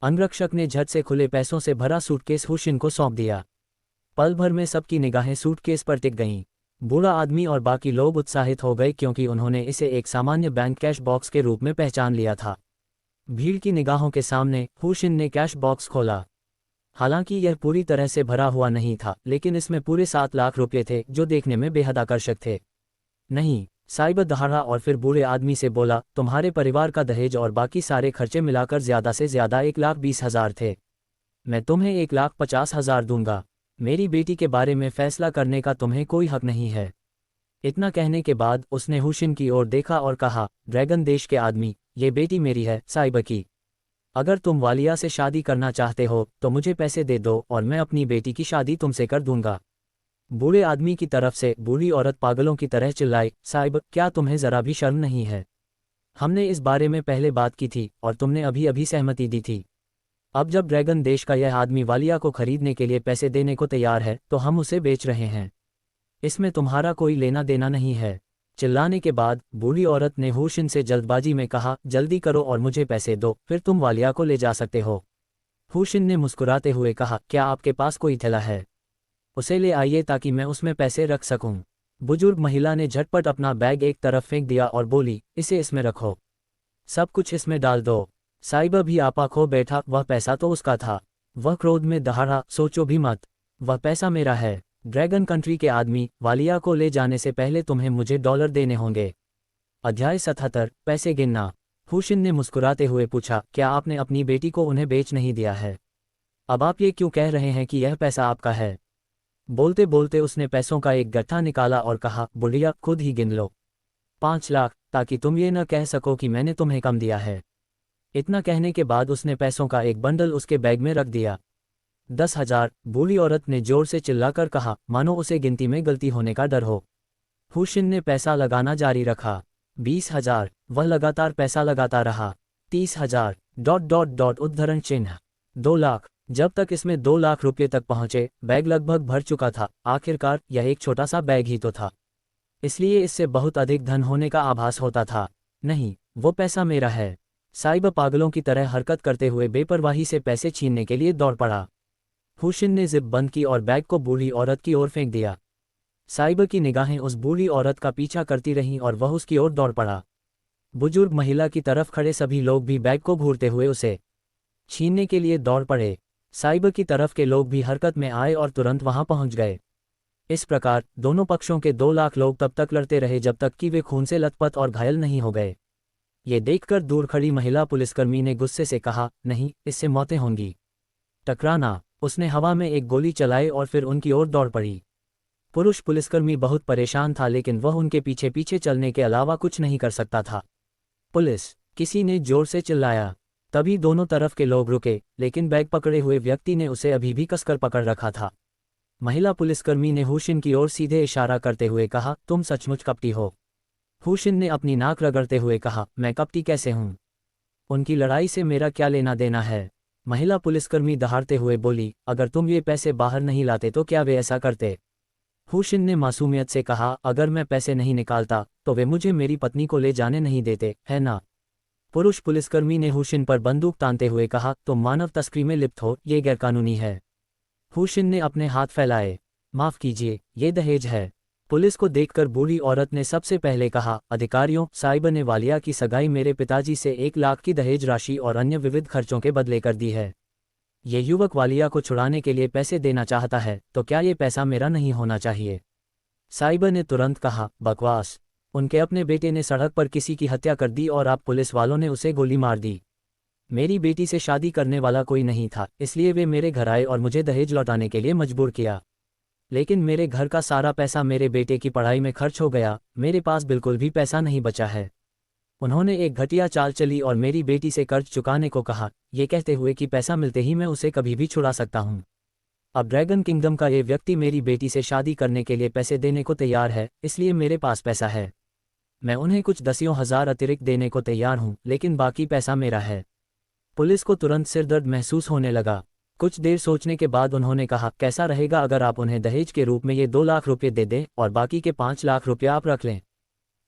अंगरक्षक ने झट से खुले पैसों से भरा सूटकेस हुशिन को सौंप दिया। पल भर में सबकी निगाहें सूटकेस पर टिक गईं। बूढ़ा आदमी और बाकी लोग उत्साहित हो गए क्योंकि उन्होंने इसे एक सामान्य बैंक कैश बॉक्स के रूप में पहचान लिया था। भीड़ की निगाहों के सामने हुशिन ने कैश बॉक्स खोला। हालांकि यह पूरी तरह से भरा हुआ नहीं था, लेकिन इसमें पूरे 7 लाख रुपये थे जो देखने में बेहद आकर्षक थे। नहीं, साइब दहाड़ा और फिर बूढ़े आदमी से बोला, तुम्हारे परिवार का दहेज और बाकी सारे खर्चे मिलाकर ज़्यादा से ज़्यादा 1,20,000 थे। मैं तुम्हें 1,50,000 दूंगा। मेरी बेटी के बारे में फैसला करने का तुम्हें कोई हक नहीं है। इतना कहने के बाद उसने हुशिन की ओर देखा और कहा, ड्रैगन देश के आदमी, ये बेटी मेरी है, साइब की। अगर तुम वालिया से शादी करना चाहते हो तो मुझे पैसे दे दो और मैं अपनी बेटी की शादी तुमसे कर दूंगा। बूढ़े आदमी की तरफ से बूढ़ी औरत पागलों की तरह चिल्लाई, साइब, क्या तुम्हें जरा भी शर्म नहीं है? हमने इस बारे में पहले बात की थी और तुमने अभी अभी सहमति दी थी। अब जब ड्रैगन देश का यह आदमी वालिया को खरीदने के लिए पैसे देने को तैयार है तो हम उसे बेच रहे हैं। इसमें तुम्हारा कोई लेना देना नहीं है। चिल्लाने के बाद बूढ़ी औरत ने हुशिन से जल्दबाजी में कहा, जल्दी करो और मुझे पैसे दो, फिर तुम वालिया को ले जा सकते हो। हुशिन ने मुस्कुराते हुए कहा, क्या आपके पास कोई थैला है? उसे ले आइए ताकि मैं उसमें पैसे रख सकूं। बुजुर्ग महिला ने झटपट अपना बैग एक तरफ फेंक दिया और बोली, इसे इसमें रखो। सब कुछ इसमें डाल दो। साइबा भी आपा खो बैठा, वह पैसा तो उसका था। वह क्रोध में दहाड़ा, सोचो भी मत, वह पैसा मेरा है। ड्रैगन कंट्री के आदमी, वालिया को ले जाने से पहले तुम्हें मुझे $, देने होंगे। अध्याय 77, पैसे गिनना। हुशिन ने मुस्कुराते हुए पूछा, क्या आपने अपनी बेटी को उन्हें बेच नहीं दिया है? अब आप ये क्यों कह रहे हैं कि यह पैसा आपका है? बोलते बोलते उसने पैसों का एक गट्ठा निकाला और कहा, बुढ़िया, खुद ही गिन लो। 5 लाख, ताकि तुम ये न कह सको कि मैंने तुम्हें कम दिया है। इतना कहने के बाद उसने पैसों का एक बंडल उसके बैग में रख दिया। 10,000, बूढ़ी औरत ने जोर से चिल्लाकर कहा, मानो उसे गिनती में गलती होने का डर हो। हुशिन ने पैसा लगाना जारी रखा। 20,000, वह लगातार पैसा लगाता रहा। 30,000, ... उद्धरण चिन्ह। 2 लाख, जब तक इसमें 2 लाख रुपये तक पहुंचे, बैग लगभग भर चुका था। आखिरकार यह एक छोटा सा बैग ही तो था, इसलिए इससे बहुत अधिक धन होने का आभास होता था। नहीं, वो पैसा मेरा है। साइब पागलों की तरह हरकत करते हुए बेपरवाही से पैसे छीनने के लिए दौड़ पड़ा। हुशिन ने जिप बंद की और बैग को बूढ़ी औरत की ओर फेंक दिया। साइब की निगाहें उस बूढ़ी औरत का पीछा करती रहीं और वह उसकी ओर दौड़ पड़ा। बुजुर्ग महिला की तरफ खड़े सभी लोग भी बैग को घूरते हुए उसे छीनने के लिए दौड़ पड़े। साइब की तरफ के लोग भी हरकत में आए और तुरंत वहां पहुंच गए। इस प्रकार दोनों पक्षों के 2 लाख लोग तब तक लड़ते रहे जब तक कि वे खून से लथपथ और घायल नहीं हो गए। ये देखकर दूर खड़ी महिला पुलिसकर्मी ने गुस्से से कहा, नहीं, इससे मौतें होंगी। टकराना। उसने हवा में एक गोली चलाई और फिर उनकी ओर दौड़ पड़ी। पुरुष पुलिसकर्मी बहुत परेशान था, लेकिन वह उनके पीछे पीछे चलने के अलावा कुछ नहीं कर सकता था। पुलिस! किसी ने जोर से चिल्लाया। तभी दोनों तरफ के लोग रुके, लेकिन बैग पकड़े हुए व्यक्ति ने उसे अभी भी कसकर पकड़ रखा था। महिला पुलिसकर्मी ने हुशिन की ओर सीधे इशारा करते हुए कहा, तुम सचमुच कपटी हो। हुशिन ने अपनी नाक रगड़ते हुए कहा, मैं कपटी कैसे हूं? उनकी लड़ाई से मेरा क्या लेना देना है? महिला पुलिसकर्मी दहाड़ते हुए बोली, अगर तुम ये पैसे बाहर नहीं लाते तो क्या वे ऐसा करते? हुशिन ने मासूमियत से कहा, अगर मैं पैसे नहीं निकालता तो वे मुझे मेरी पत्नी को ले जाने नहीं देते, है ना? पुरुष पुलिसकर्मी ने हुशिन पर बंदूक तानते हुए कहा, तुम मानव तस्करी में लिप्त हो, ये गैरकानूनी है। हुशिन ने अपने हाथ फैलाए। माफ कीजिए, ये दहेज है। पुलिस को देखकर बूढ़ी औरत ने सबसे पहले कहा, अधिकारियों, साहिब ने वालिया की सगाई मेरे पिताजी से 1 लाख की दहेज राशि और अन्य विविध खर्चों के बदले कर दी है। ये युवक वालिया को छुड़ाने के लिए पैसे देना चाहता है, तो क्या ये पैसा मेरा नहीं होना चाहिए? साहिब ने तुरंत कहा, बकवास। उनके अपने बेटे ने सड़क पर किसी की हत्या कर दी और आप पुलिस वालों ने उसे गोली मार दी। मेरी बेटी से शादी करने वाला कोई नहीं था, इसलिए वे मेरे घर आए और मुझे दहेज लौटाने के लिए मजबूर किया। लेकिन मेरे घर का सारा पैसा मेरे बेटे की पढ़ाई में खर्च हो गया, मेरे पास बिल्कुल भी पैसा नहीं बचा है। उन्होंने एक घटिया चाल चली और मेरी बेटी से कर्ज चुकाने को कहा, ये कहते हुए कि पैसा मिलते ही मैं उसे कभी भी छुड़ा सकता हूँ। अब ड्रैगन किंगडम का ये व्यक्ति मेरी बेटी से शादी करने के लिए पैसे देने को तैयार है, इसलिए मेरे पास पैसा है। मैं उन्हें कुछ दसियों हजार अतिरिक्त देने को तैयार हूँ, लेकिन बाकी पैसा मेरा है। पुलिस को तुरंत सिरदर्द महसूस होने लगा। कुछ देर सोचने के बाद उन्होंने कहा, कैसा रहेगा अगर आप उन्हें दहेज के रूप में ये 2 लाख रुपये दे दें और बाकी के 5 लाख रुपये आप रख लें?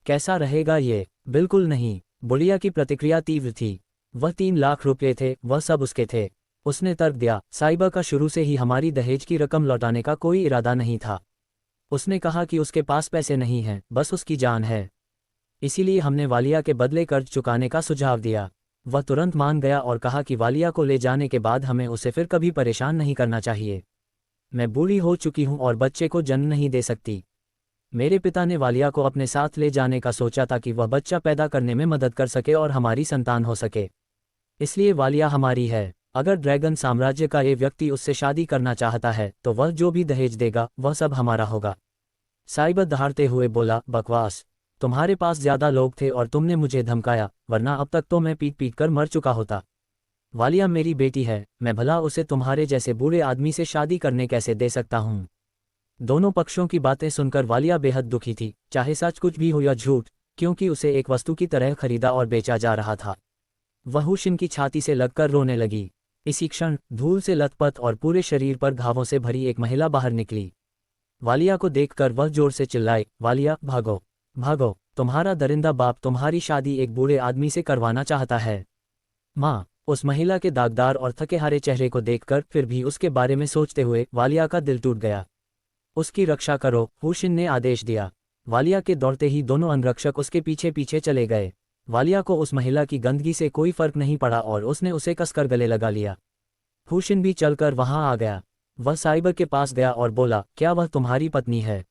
कैसा रहेगा ये? बिल्कुल नहीं। बुढ़िया की प्रतिक्रिया तीव्र थी। वह 3 लाख रुपये थे, वह सब उसके थे। उसने तर्क दिया, साहिबा का शुरू से ही हमारी दहेज की रकम लौटाने का कोई इरादा नहीं था। उसने कहा कि उसके पास पैसे नहीं हैं, बस उसकी जान है। इसीलिए हमने वालिया के बदले कर्ज चुकाने का सुझाव दिया। वह तुरंत मान गया और कहा कि वालिया को ले जाने के बाद हमें उसे फिर कभी परेशान नहीं करना चाहिए। मैं बूढ़ी हो चुकी हूँ और बच्चे को जन्म नहीं दे सकती। मेरे पिता ने वालिया को अपने साथ ले जाने का सोचा था कि वह बच्चा पैदा करने में मदद कर सके और हमारी संतान हो सके। इसलिए वालिया हमारी है। अगर ड्रैगन साम्राज्य का ये व्यक्ति उससे शादी करना चाहता है तो वह जो भी दहेज देगा वह सब हमारा होगा। साहिब दहाड़ते हुए बोला, बकवास। तुम्हारे पास ज्यादा लोग थे और तुमने मुझे धमकाया, वरना अब तक तो मैं पीट पीट कर मर चुका होता। वालिया मेरी बेटी है, मैं भला उसे तुम्हारे जैसे बूढ़े आदमी से शादी करने कैसे दे सकता हूँ? दोनों पक्षों की बातें सुनकर वालिया बेहद दुखी थी, चाहे सच कुछ भी हो या झूठ, क्योंकि उसे एक वस्तु की तरह खरीदा और बेचा जा रहा था। वह हुशिन की छाती से लगकर रोने लगी। इसी क्षण धूल से लथपथ और पूरे शरीर पर घावों से भरी एक महिला बाहर निकली। वालिया को देखकर वह जोर से चिल्लाई, वालिया, भागो भागो, तुम्हारा दरिंदा बाप तुम्हारी शादी एक बूढ़े आदमी से करवाना चाहता है। माँ। उस महिला के दागदार और थके हारे चेहरे को देखकर फिर भी उसके बारे में सोचते हुए वालिया का दिल टूट गया। उसकी रक्षा करो, हुशिन ने आदेश दिया। वालिया के दौड़ते ही दोनों अंगरक्षक उसके पीछे पीछे चले गए। वालिया को उस महिला की गंदगी से कोई फर्क नहीं पड़ा और उसने उसे कसकर गले लगा लिया। हुशिन भी चलकर वहां आ गया। वह साहिबा के पास गया और बोला, क्या वह तुम्हारी पत्नी है?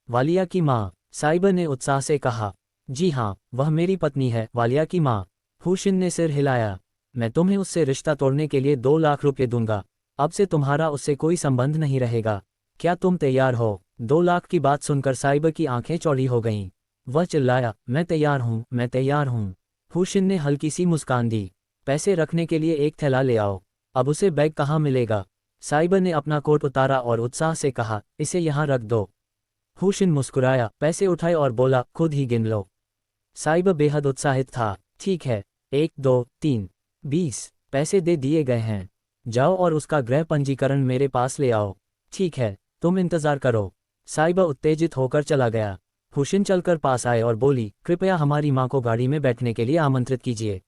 वालिया की माँ। साहिबा ने उत्साह से कहा, जी हाँ, वह मेरी पत्नी है, वालिया की माँ। हुशिन ने सिर हिलाया। मैं तुम्हें उससे रिश्ता तोड़ने के लिए 2 लाख रुपये दूंगा। अब से तुम्हारा उससे कोई संबंध नहीं रहेगा। क्या तुम तैयार हो? 2 लाख की बात सुनकर साहिबा की आंखें चौड़ी हो गईं। वह चिल्लाया, मैं तैयार हूँ, मैं तैयार हूँ। हुशिन ने हल्की सी मुस्कान दी। पैसे रखने के लिए एक थैला ले आओ। अब उसे बैग कहाँ मिलेगा? साहिबा ने अपना कोट उतारा और उत्साह से कहा, इसे यहाँ रख दो। हुशिन मुस्कुराया, पैसे उठाए और बोला, खुद ही गिन लो। साहिबा बेहद उत्साहित था। ठीक है, 1 2 3 20 पैसे दे दिए गए हैं। जाओ और उसका गृह पंजीकरण मेरे पास ले आओ। ठीक है, तुम इंतजार करो। साहिबा उत्तेजित होकर चला गया। हुशिन चलकर पास आए और बोली, कृपया हमारी माँ को गाड़ी में बैठने के लिए आमंत्रित कीजिए।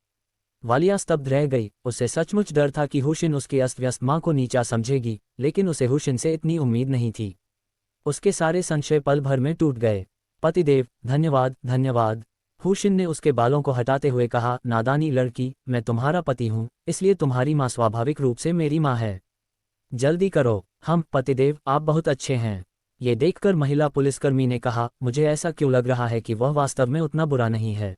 वालिया स्तब्ध रह गई। उसे सचमुच डर था कि हुशिन उसकी अस्त व्यस्त माँ को नीचा समझेगी, लेकिन उसे हुशिन से इतनी उम्मीद नहीं थी। उसके सारे संशय पल भर में टूट गए। पतिदेव, धन्यवाद धन्यवाद। हुशिन ने उसके बालों को हटाते हुए कहा, नादानी लड़की, मैं तुम्हारा पति हूँ, इसलिए तुम्हारी माँ स्वाभाविक रूप से मेरी माँ है। जल्दी करो। हम, पतिदेव, आप बहुत अच्छे हैं। ये देखकर महिला पुलिसकर्मी ने कहा, मुझे ऐसा क्यों लग रहा है कि वह वास्तव में उतना बुरा नहीं है।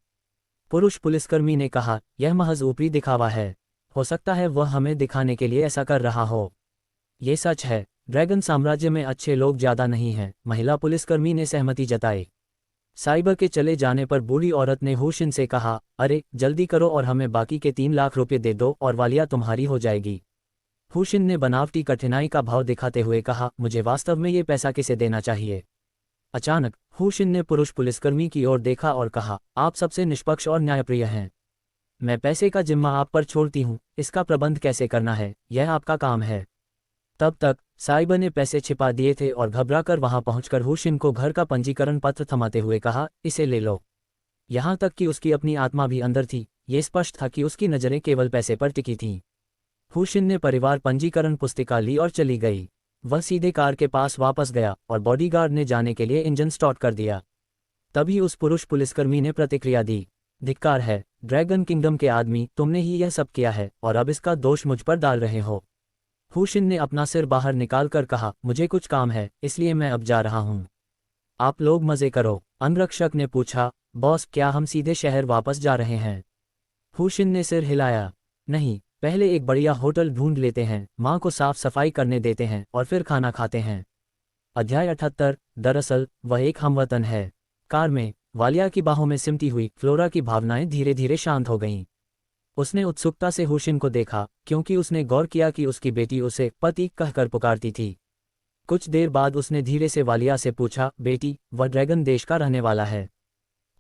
पुरुष पुलिसकर्मी ने कहा, यह महज ऊपरी दिखावा है। हो सकता है वह हमें दिखाने के लिए ऐसा कर रहा हो। ये सच है, ड्रैगन साम्राज्य में अच्छे लोग ज्यादा नहीं हैं। महिला पुलिसकर्मी ने सहमति जताई। साहिबा के चले जाने पर बूढ़ी औरत ने हुशिन से कहा, अरे जल्दी करो और हमें बाकी के 3 लाख रुपये दे दो और वालिया तुम्हारी हो जाएगी। हुशिन ने बनावटी कठिनाई का भाव दिखाते हुए कहा, मुझे वास्तव में ये पैसा किसे देना चाहिए? अचानक हुशिन ने पुरुष पुलिसकर्मी की ओर देखा और कहा, आप सबसे निष्पक्ष और न्यायप्रिय हैं। मैं पैसे का जिम्मा आप पर छोड़ती हूँ, इसका प्रबंध कैसे करना है यह आपका काम है। तब तक साहिबा ने पैसे छिपा दिए थे और घबराकर वहां पहुंचकर हुशिन को घर का पंजीकरण पत्र थमाते हुए कहा, इसे ले लो। यहां तक कि उसकी अपनी आत्मा भी अंदर थी। ये स्पष्ट था कि उसकी नजरें केवल पैसे पर टिकी थीं। हुशिन ने परिवार पंजीकरण पुस्तिका ली और चली गई। वह सीधे कार के पास वापस गया और बॉडीगार्ड ने जाने के लिए इंजन स्टार्ट कर दिया। तभी उस पुरुष पुलिसकर्मी ने प्रतिक्रिया दी, धिक्कार है, ड्रैगन किंगडम के आदमी, तुमने ही यह सब किया है और अब इसका दोष मुझ पर डाल रहे हो। हुशिन ने अपना सिर बाहर निकाल कर कहा, मुझे कुछ काम है, इसलिए मैं अब जा रहा हूँ। आप लोग मजे करो। अंगरक्षक ने पूछा, बॉस क्या हम सीधे शहर वापस जा रहे हैं? हुशिन ने सिर हिलाया, नहीं, पहले एक बढ़िया होटल ढूंढ लेते हैं, माँ को साफ सफाई करने देते हैं और फिर खाना खाते हैं। अध्याय 78। दरअसल वह एक हमवतन है। कार में वालिया की बाहों में सिमटी हुई फ्लोरा की भावनाएं धीरे धीरे शांत हो गईं। उसने उत्सुकता से हुशिन को देखा, क्योंकि उसने गौर किया कि उसकी बेटी उसे पति कहकर पुकारती थी। कुछ देर बाद उसने धीरे से वालिया से पूछा, बेटी, वह ड्रैगन देश का रहने वाला है,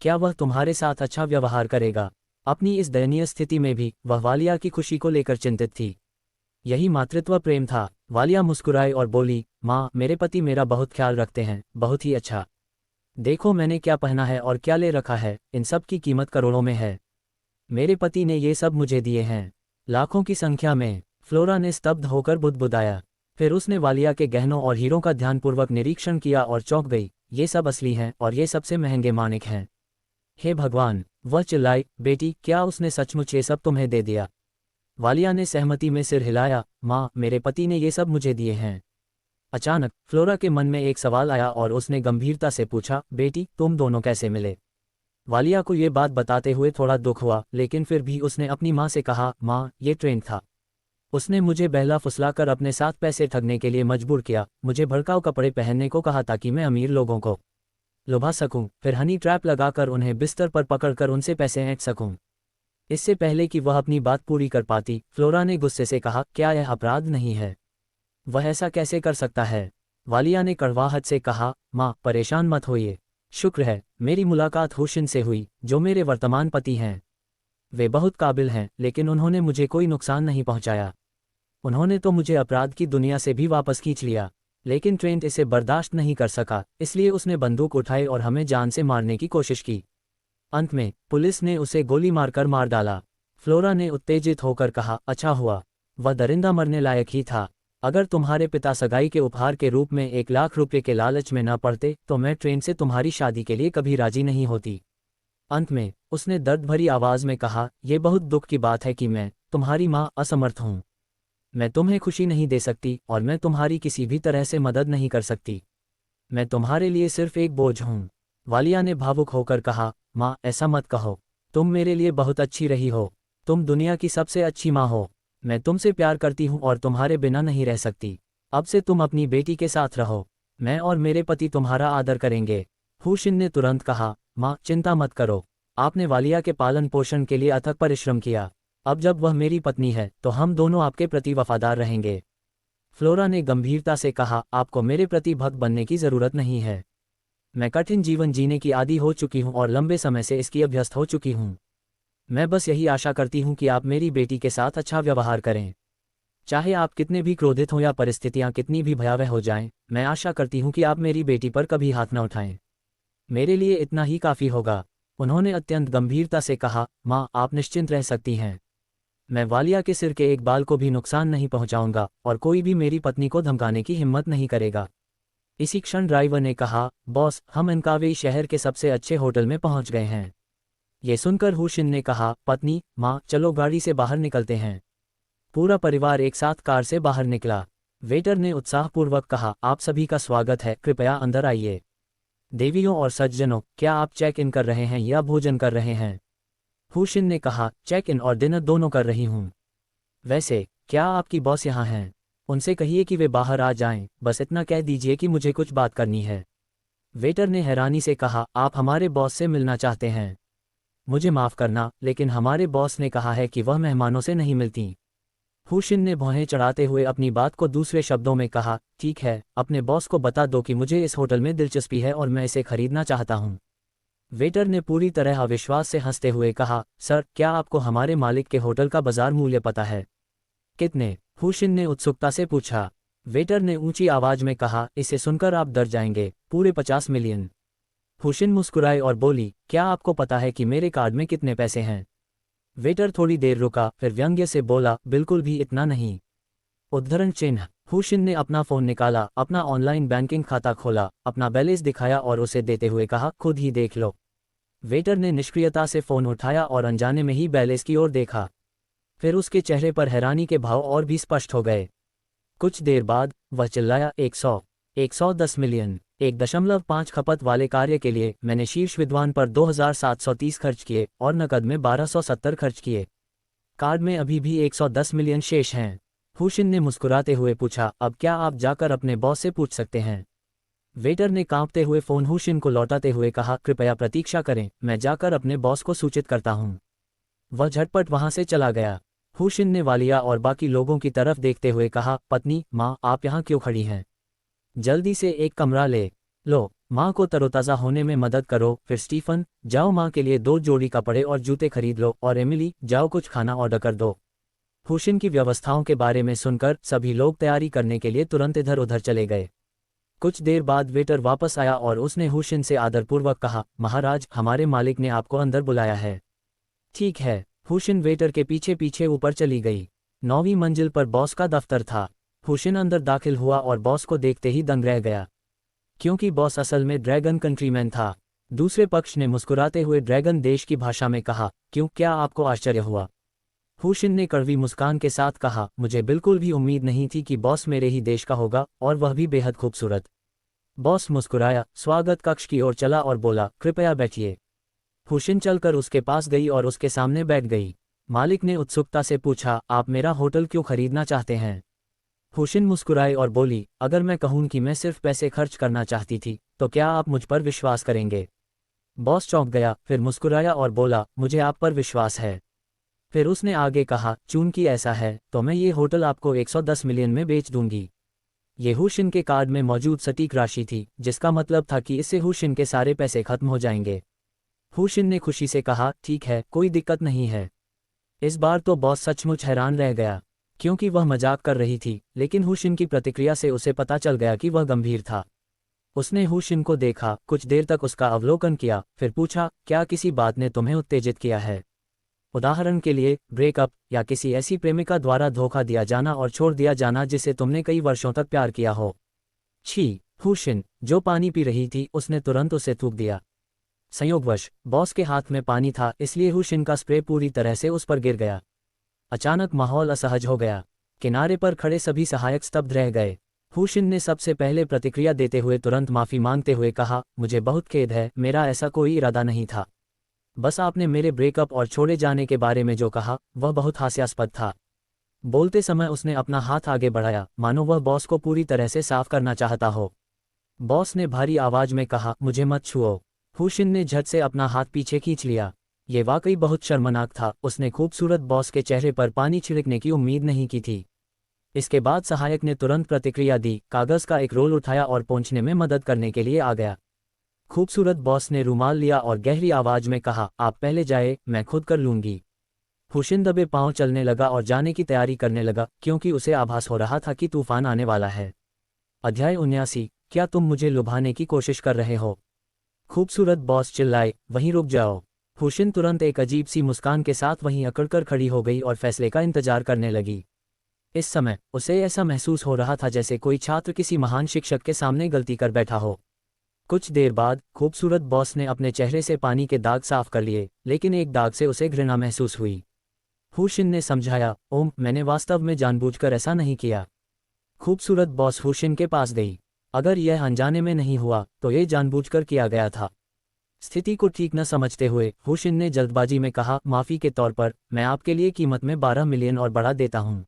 क्या वह तुम्हारे साथ अच्छा व्यवहार करेगा? अपनी इस दयनीय स्थिति में भी वह वालिया की खुशी को लेकर चिंतित थी। यही मातृत्व प्रेम था। वालिया मुस्कुराई और बोली, माँ, मेरे पति मेरा बहुत ख्याल रखते हैं, बहुत ही अच्छा। देखो मैंने क्या पहना है और क्या ले रखा है, इन सब की कीमत करोड़ों में है। मेरे पति ने ये सब मुझे दिए हैं, लाखों की संख्या में। फ्लोरा ने स्तब्ध होकर बुदबुदाया। फिर उसने वालिया के गहनों और हीरों का ध्यानपूर्वक निरीक्षण किया और चौंक गई, ये सब असली हैं और ये सबसे महंगे मानिक हैं। हे भगवान, वह चिल्लाई, बेटी, क्या उसने सचमुच ये सब तुम्हें दे दिया? वालिया ने सहमति में सिर हिलाया, माँ, मेरे पति ने ये सब मुझे दिए हैं। अचानक फ्लोरा के मन में एक सवाल आया और उसने गंभीरता से पूछा, बेटी, तुम दोनों कैसे मिले? वालिया को ये बात बताते हुए थोड़ा दुख हुआ, लेकिन फिर भी उसने अपनी माँ से कहा, माँ, ये ट्रेंड था। उसने मुझे बहला फुसलाकर अपने साथ पैसे ठगने के लिए मजबूर किया, मुझे भड़काऊ कपड़े पहनने को कहा ताकि मैं अमीर लोगों को लुभा सकूं, फिर हनी ट्रैप लगाकर उन्हें बिस्तर पर पकड़कर उनसे पैसे ऐंठ सकूं। इससे पहले कि वह अपनी बात पूरी कर पाती, फ्लोरा ने गुस्से से कहा, क्या यह अपराध नहीं है? वह ऐसा कैसे कर सकता है? वालिया ने कड़वाहट से कहा, माँ, परेशान मत होइए। शुक्र है मेरी मुलाकात हुशिन से हुई, जो मेरे वर्तमान पति हैं। वे बहुत काबिल हैं, लेकिन उन्होंने मुझे कोई नुकसान नहीं पहुंचाया। उन्होंने तो मुझे अपराध की दुनिया से भी वापस खींच लिया, लेकिन ट्रेंट इसे बर्दाश्त नहीं कर सका, इसलिए उसने बंदूक उठाई और हमें जान से मारने की कोशिश की। अंत में पुलिस ने उसे गोली मारकर मार डाला। फ्लोरा ने उत्तेजित होकर कहा, अच्छा हुआ, वह दरिंदा मरने लायक ही था। अगर तुम्हारे पिता सगाई के उपहार के रूप में 1 लाख रुपये के लालच में न पड़ते तो मैं ट्रेन से तुम्हारी शादी के लिए कभी राजी नहीं होती। अंत में उसने दर्द भरी आवाज में कहा, यह बहुत दुख की बात है कि मैं, तुम्हारी माँ, असमर्थ हूँ। मैं तुम्हें खुशी नहीं दे सकती और मैं तुम्हारी किसी भी तरह से मदद नहीं कर सकती। मैं तुम्हारे लिए सिर्फ एक बोझ हूँ। वालिया ने भावुक होकर कहा, माँ, ऐसा मत कहो, तुम मेरे लिए बहुत अच्छी रही हो, तुम दुनिया की सबसे अच्छी माँ हो। मैं तुमसे प्यार करती हूँ और तुम्हारे बिना नहीं रह सकती। अब से तुम अपनी बेटी के साथ रहो, मैं और मेरे पति तुम्हारा आदर करेंगे। हुशिन ने तुरंत कहा, माँ, चिंता मत करो, आपने वालिया के पालन पोषण के लिए अथक परिश्रम किया, अब जब वह मेरी पत्नी है तो हम दोनों आपके प्रति वफादार रहेंगे। फ्लोरा ने गंभीरता से कहा, आपको मेरे प्रति भक्त बनने की जरूरत नहीं है। मैं कठिन जीवन जीने की आदी हो चुकी हूँ और लंबे समय से इसकी अभ्यस्त हो चुकी हूँ। मैं बस यही आशा करती हूँ कि आप मेरी बेटी के साथ अच्छा व्यवहार करें। चाहे आप कितने भी क्रोधित हों या परिस्थितियाँ कितनी भी भयावह हो जाएं, मैं आशा करती हूँ कि आप मेरी बेटी पर कभी हाथ न उठाएं। मेरे लिए इतना ही काफ़ी होगा। उन्होंने अत्यंत गंभीरता से कहा, माँ, आप निश्चिंत रह सकती हैं। मैं वालिया के सिर के एक बाल को भी नुकसान नहीं पहुंचाऊंगा और कोई भी मेरी पत्नी को धमकाने की हिम्मत नहीं करेगा। इसी क्षण ड्राइवर ने कहा, बॉस, हम इनकावेई शहर के सबसे अच्छे होटल में पहुंच गए हैं। ये सुनकर हुशिन ने कहा, पत्नी, माँ, चलो गाड़ी से बाहर निकलते हैं। पूरा परिवार एक साथ कार से बाहर निकला। वेटर ने उत्साहपूर्वक कहा, आप सभी का स्वागत है, कृपया अंदर आइए। देवियों और सज्जनों, क्या आप चेक इन कर रहे हैं या भोजन कर रहे हैं? हुशिन ने कहा, चेक इन और डिनर दोनों कर रही हूँ। वैसे क्या आपकी बॉस यहाँ हैं? उनसे कहिए कि वे बाहर आ जाएं, बस इतना कह दीजिए कि मुझे कुछ बात करनी है। वेटर ने हैरानी से कहा, आप हमारे बॉस से मिलना चाहते हैं? मुझे माफ़ करना, लेकिन हमारे बॉस ने कहा है कि वह मेहमानों से नहीं मिलती। हुशिन ने भौहें चढ़ाते हुए अपनी बात को दूसरे शब्दों में कहा, ठीक है, अपने बॉस को बता दो कि मुझे इस होटल में दिलचस्पी है और मैं इसे खरीदना चाहता हूँ। वेटर ने पूरी तरह अविश्वास से हंसते हुए कहा, सर, क्या आपको हमारे मालिक के होटल का बाजार मूल्य पता है? कितने? हुशिन ने उत्सुकता से पूछा। वेटर ने ऊंची आवाज में कहा, इसे सुनकर आप डर जाएंगे, पूरे 50 मिलियन। हुशिन मुस्कुराई और बोली, क्या आपको पता है कि मेरे कार्ड में कितने पैसे हैं? वेटर थोड़ी देर रुका, फिर व्यंग्य से बोला, बिल्कुल भी इतना नहीं। उद्धरण चिन्ह। हुशिन ने अपना फोन निकाला, अपना ऑनलाइन बैंकिंग खाता खोला, अपना बैलेंस दिखाया और उसे देते हुए कहा, खुद ही देख लो। वेटर ने निष्क्रियता से फोन उठाया और अनजाने में ही बैलेंस की ओर देखा। फिर उसके चेहरे पर हैरानी के भाव और भी स्पष्ट हो गए। कुछ देर बाद वह चिल्लाया, 110 मिलियन, 1.5 खपत वाले कार्य के लिए मैंने शीर्ष विद्वान पर 2730 खर्च किए और नकद में 1270 खर्च किए। कार्ड में अभी भी 110 मिलियन शेष हैं। हुशिन ने मुस्कुराते हुए पूछा, अब क्या आप जाकर अपने बॉस से पूछ सकते हैं? वेटर ने कांपते हुए फोन हुशिन को लौटाते हुए कहा, कृपया प्रतीक्षा करें, मैं जाकर अपने बॉस को सूचित करता हूं। वह झटपट वहां से चला गया। हुशिन ने वालिया और बाकी लोगों की तरफ देखते हुए कहा, पत्नी, माँ, आप यहाँ क्यों खड़ी हैं? जल्दी से एक कमरा ले लो, माँ को तरोताज़ा होने में मदद करो। फिर स्टीफन, जाओ माँ के लिए 2 जोड़ी कपड़े और जूते खरीद लो, और एमिली, जाओ कुछ खाना ऑर्डर कर दो। हुशिन की व्यवस्थाओं के बारे में सुनकर सभी लोग तैयारी करने के लिए तुरंत इधर उधर चले गए। कुछ देर बाद वेटर वापस आया और उसने हुशिन से आदरपूर्वक कहा, महाराज, हमारे मालिक ने आपको अंदर बुलाया है। ठीक है। हुशिन वेटर के पीछे पीछे ऊपर चली गई। 9वीं मंजिल पर बॉस का दफ्तर था। हुशिन अंदर दाखिल हुआ और बॉस को देखते ही दंग रह गया, क्योंकि बॉस असल में ड्रैगन कंट्रीमैन था। दूसरे पक्ष ने मुस्कुराते हुए ड्रैगन देश की भाषा में कहा, क्यों, क्या आपको आश्चर्य हुआ? हुशिन ने कड़वी मुस्कान के साथ कहा, मुझे बिल्कुल भी उम्मीद नहीं थी कि बॉस मेरे ही देश का होगा, और वह भी बेहद खूबसूरत। बॉस मुस्कुराया, स्वागत कक्ष की ओर चला और बोला, कृपया बैठिए। हुशिन चलकर उसके पास गई और उसके सामने बैठ गई। मालिक ने उत्सुकता से पूछा, आप मेरा होटल क्यों खरीदना चाहते हैं? हुशिन मुस्कुराई और बोली, अगर मैं कहूं कि मैं सिर्फ पैसे खर्च करना चाहती थी, तो क्या आप मुझ पर विश्वास करेंगे? बॉस चौंक गया, फिर मुस्कुराया और बोला, मुझे आप पर विश्वास है। फिर उसने आगे कहा, चूंकि ऐसा है तो मैं ये होटल आपको 110 मिलियन में बेच दूंगी। ये हुशिन के कार्ड में मौजूद सटीक राशि थी, जिसका मतलब था कि इससे हुशिन के सारे पैसे खत्म हो जाएंगे। हुशिन ने खुशी से कहा, ठीक है, कोई दिक्कत नहीं है। इस बार तो बॉस सचमुच हैरान रह गया, क्योंकि वह मजाक कर रही थी, लेकिन हुशिन की प्रतिक्रिया से उसे पता चल गया कि वह गंभीर था। उसने हुशिन को देखा, कुछ देर तक उसका अवलोकन किया, फिर पूछा, क्या किसी बात ने तुम्हें उत्तेजित किया है? उदाहरण के लिए, ब्रेकअप, या किसी ऐसी प्रेमिका द्वारा धोखा दिया जाना और छोड़ दिया जाना जिसे तुमने कई वर्षों तक प्यार किया हो। छी। हुशिन, जो पानी पी रही थी, उसने तुरंत उसे थूक दिया। संयोगवश बॉस के हाथ में पानी था, इसलिए हुशिन का स्प्रे पूरी तरह से उस पर गिर गया। अचानक माहौल असहज हो गया। किनारे पर खड़े सभी सहायक स्तब्ध रह गए। हुशिन ने सबसे पहले प्रतिक्रिया देते हुए तुरंत माफी मांगते हुए कहा, मुझे बहुत खेद है, मेरा ऐसा कोई इरादा नहीं था। बस आपने मेरे ब्रेकअप और छोड़े जाने के बारे में जो कहा, वह बहुत हास्यास्पद था। बोलते समय उसने अपना हाथ आगे बढ़ाया, मानो वह बॉस को पूरी तरह से साफ करना चाहता हो। बॉस ने भारी आवाज में कहा, मुझे मत छुओ। हुशिन ने झट से अपना हाथ पीछे खींच लिया। ये वाकई बहुत शर्मनाक था, उसने खूबसूरत बॉस के चेहरे पर पानी छिड़कने की उम्मीद नहीं की थी। इसके बाद सहायक ने तुरंत प्रतिक्रिया दी, कागज का एक रोल उठाया और पोंछने में मदद करने के लिए आ गया। खूबसूरत बॉस ने रूमाल लिया और गहरी आवाज में कहा, आप पहले जाए, मैं खुद कर लूंगी। हुशिन दबे पांव चलने लगा और जाने की तैयारी करने लगा, क्योंकि उसे आभास हो रहा था कि तूफान आने वाला है। अध्याय 79, क्या तुम मुझे लुभाने की कोशिश कर रहे हो? खूबसूरत बॉस चिल्लाए, वहीं रुक जाओ। हुशिन तुरंत एक अजीब सी मुस्कान के साथ वहीं अकड़कर खड़ी हो गई और फैसले का इंतजार करने लगी। इस समय उसे ऐसा महसूस हो रहा था जैसे कोई छात्र किसी महान शिक्षक के सामने गलती कर बैठा हो। कुछ देर बाद खूबसूरत बॉस ने अपने चेहरे से पानी के दाग साफ कर लिए, लेकिन एक दाग से उसे घृणा महसूस हुई। हुशिन ने समझाया, ओम, मैंने वास्तव में जानबूझकर ऐसा नहीं किया। खूबसूरत बॉस हुशिन के पास गई। अगर यह अनजाने में नहीं हुआ तो यह जानबूझकर किया गया था। स्थिति को ठीक न समझते हुए हुशिन ने जल्दबाजी में कहा, माफी के तौर पर मैं आपके लिए कीमत में 12 मिलियन और बढ़ा देता हूं।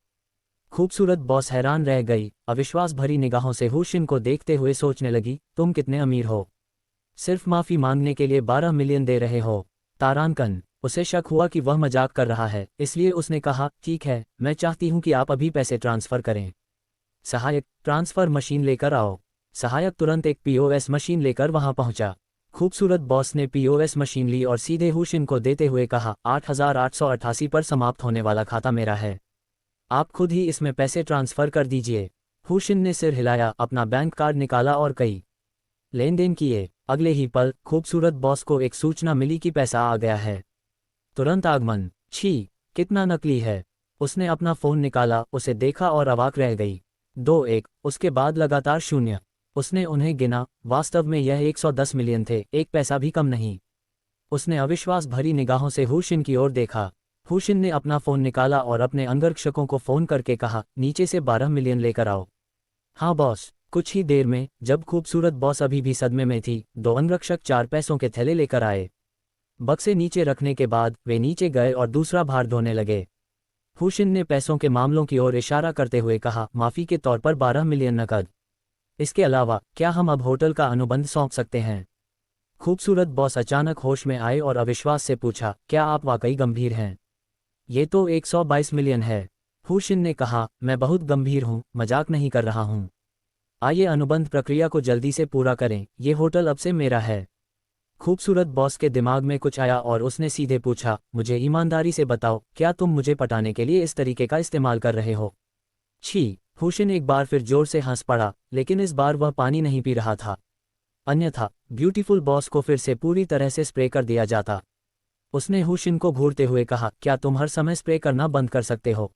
खूबसूरत बॉस हैरान रह गई, अविश्वास भरी निगाहों से हुशिन को देखते हुए सोचने लगी, तुम कितने अमीर हो, सिर्फ माफी मांगने के लिए 12 मिलियन दे रहे हो। तारांकन। उसे शक हुआ कि वह मजाक कर रहा है, इसलिए उसने कहा, ठीक है, मैं चाहती हूं कि आप अभी पैसे ट्रांसफर करें। सहायक, ट्रांसफर मशीन लेकर आओ। सहायक तुरंत एक पीओएस मशीन लेकर वहां पहुंचा। खूबसूरत बॉस ने पीओएस मशीन ली और सीधे हुशिन को देते हुए कहा, 8888 पर समाप्त होने वाला खाता मेरा है, आप खुद ही इसमें पैसे ट्रांसफर कर दीजिए। हुशिन ने सिर हिलाया, अपना बैंक कार्ड निकाला और कई लेन देन किए। अगले ही पल खूबसूरत बॉस को एक सूचना मिली कि पैसा आ गया है। तुरंत आगमन। छी, कितना नकली है। उसने अपना फ़ोन निकाला, उसे देखा और अवाक रह गई। 2-1, उसके बाद लगातार 0। उसने उन्हें गिना, वास्तव में यह 110 मिलियन थे, एक पैसा भी कम नहीं। उसने अविश्वास भरी निगाहों से हुशिन की ओर देखा। हुशिन ने अपना फ़ोन निकाला और अपने अंगरक्षकों को फ़ोन करके कहा, नीचे से 12 मिलियन लेकर आओ। हाँ बॉस। कुछ ही देर में, जब खूबसूरत बॉस अभी भी सदमे में थी, 2 अंगरक्षक 4 पैसों के थैले लेकर आए। बक्से नीचे रखने के बाद वे नीचे गए और दूसरा भार ढोने लगे। हुशिन ने पैसों के मामलों की ओर इशारा करते हुए कहा, माफ़ी के तौर पर 12 मिलियन नकद। इसके अलावा, क्या हम अब होटल का अनुबंध सौंप सकते हैं? खूबसूरत बॉस अचानक होश में आए और अविश्वास से पूछा, क्या आप वाकई गंभीर हैं? ये तो 122 मिलियन है। हुशिन ने कहा, मैं बहुत गंभीर हूँ, मजाक नहीं कर रहा हूँ। आइए अनुबंध प्रक्रिया को जल्दी से पूरा करें, ये होटल अब से मेरा है। खूबसूरत बॉस के दिमाग में कुछ आया और उसने सीधे पूछा, मुझे ईमानदारी से बताओ, क्या तुम मुझे पटाने के लिए इस तरीके का इस्तेमाल कर रहे हो? छी! हुशिन एक बार फिर जोर से हंस पड़ा, लेकिन इस बार वह पानी नहीं पी रहा था। अन्यथा ब्यूटीफुल बॉस को फिर से पूरी तरह से स्प्रे कर दिया जाता। उसने हुशिन को घूरते हुए कहा, क्या तुम हर समय स्प्रे करना बंद कर सकते हो?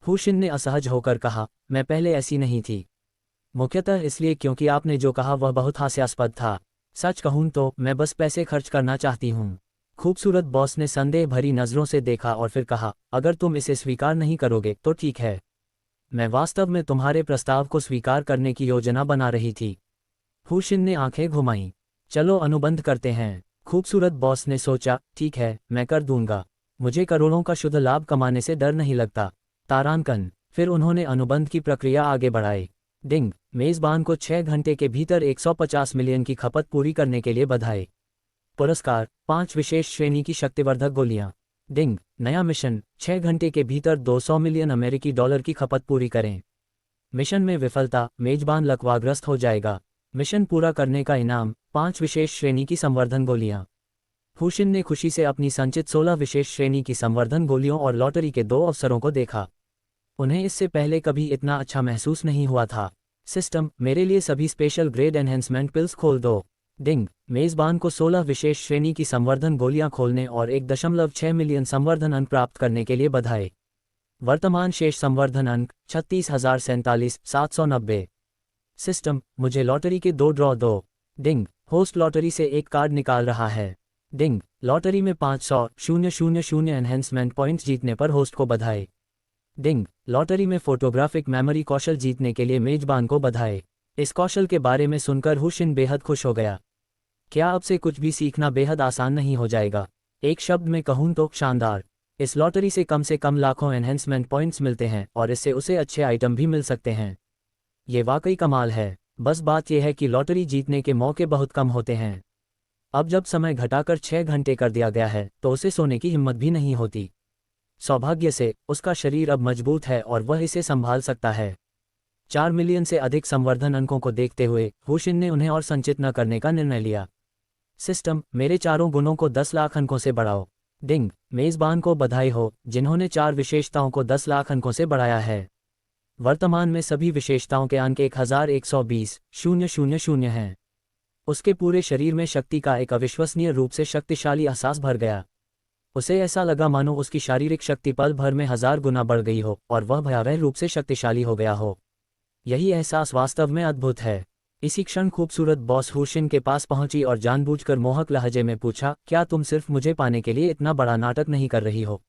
हुशिन ने असहज होकर कहा, मैं पहले ऐसी नहीं थी। मुख्यतः इसलिए क्योंकि आपने जो कहा वह बहुत हास्यास्पद था। सच कहूं तो मैं बस पैसे खर्च करना चाहती हूँ। खूबसूरत बॉस ने संदेह भरी नज़रों से देखा और फिर कहा, अगर तुम इसे स्वीकार नहीं करोगे तो ठीक है। मैं वास्तव में तुम्हारे प्रस्ताव को स्वीकार करने की योजना बना रही थी। हुशिन ने आंखें घुमाईं। चलो अनुबंध करते हैं। खूबसूरत बॉस ने सोचा, ठीक है, मैं कर दूंगा। मुझे करोड़ों का शुद्ध लाभ कमाने से डर नहीं लगता। तारांकन। फिर उन्होंने अनुबंध की प्रक्रिया आगे बढ़ाई। डिंग। मेज़बान को 6 घंटे के भीतर 150 मिलियन की खपत पूरी करने के लिए बधाई। पुरस्कार, 5 विशेष श्रेणी की शक्तिवर्धक गोलियां। डिंग। नया मिशन, 6 घंटे के भीतर 200 मिलियन अमेरिकी डॉलर की खपत पूरी करें। मिशन में विफलता, मेजबान लकवाग्रस्त हो जाएगा। मिशन पूरा करने का इनाम, 5 विशेष श्रेणी की संवर्धन गोलियां। हुशिन ने खुशी से अपनी संचित 16 विशेष श्रेणी की संवर्धन गोलियों और लॉटरी के 2 अवसरों को देखा। उन्हें इससे पहले कभी इतना अच्छा महसूस नहीं हुआ था। सिस्टम, मेरे लिए सभी स्पेशल ग्रेड एनहेंसमेंट पिल्स खोल दो। डिंग। मेज़बान को 16 विशेष श्रेणी की संवर्धन गोलियां खोलने और 1.6 मिलियन संवर्धन अंक प्राप्त करने के लिए बधाई। वर्तमान शेष संवर्धन अंक 36,047,790। सिस्टम, मुझे लॉटरी के 2 ड्रॉ दो। डिंग। होस्ट लॉटरी से एक कार्ड निकाल रहा है। डिंग। लॉटरी में 500,000 एनहेंसमेंट पॉइंट्स जीतने पर होस्ट को बधाई। डिंग। लॉटरी में फोटोग्राफिक मेमोरी कौशल जीतने के लिए मेजबान को बधाई। इस कौशल के बारे में सुनकर हुशिन बेहद खुश हो गया। क्या अब से कुछ भी सीखना बेहद आसान नहीं हो जाएगा? एक शब्द में कहूँ तो शानदार। इस लॉटरी से कम लाखों एनहेंसमेंट पॉइंट्स मिलते हैं और इससे उसे अच्छे आइटम भी मिल सकते हैं। ये वाकई कमाल है। बस बात यह है कि लॉटरी जीतने के मौके बहुत कम होते हैं। अब जब समय घटाकर 6 घंटे कर दिया गया है तो उसे सोने की हिम्मत भी नहीं होती। सौभाग्य से उसका शरीर अब मजबूत है और वह इसे संभाल सकता है। 4 मिलियन से अधिक संवर्धन अंकों को देखते हुए हुशिन ने उन्हें और संचित न करने का निर्णय लिया। सिस्टम, मेरे चारों गुणों को 10 लाख अंकों से बढ़ाओ। डिंग। मेज़बान को बधाई हो, जिन्होंने 4 विशेषताओं को 10 लाख अंकों से बढ़ाया है। वर्तमान में सभी विशेषताओं के अंक 1120,000 हैं। उसके पूरे शरीर में शक्ति का एक अविश्वसनीय रूप से शक्तिशाली एहसास भर गया। उसे ऐसा लगा मानो उसकी शारीरिक शक्ति पल भर में 1000 गुना बढ़ गई हो और वह भयावह रूप से शक्तिशाली हो गया हो। यही एहसास वास्तव में अद्भुत है। इसी क्षण खूबसूरत बॉस हुशिन के पास पहुंची और जानबूझकर मोहक लहजे में पूछा, क्या तुम सिर्फ मुझे पाने के लिए इतना बड़ा नाटक नहीं कर रही हो?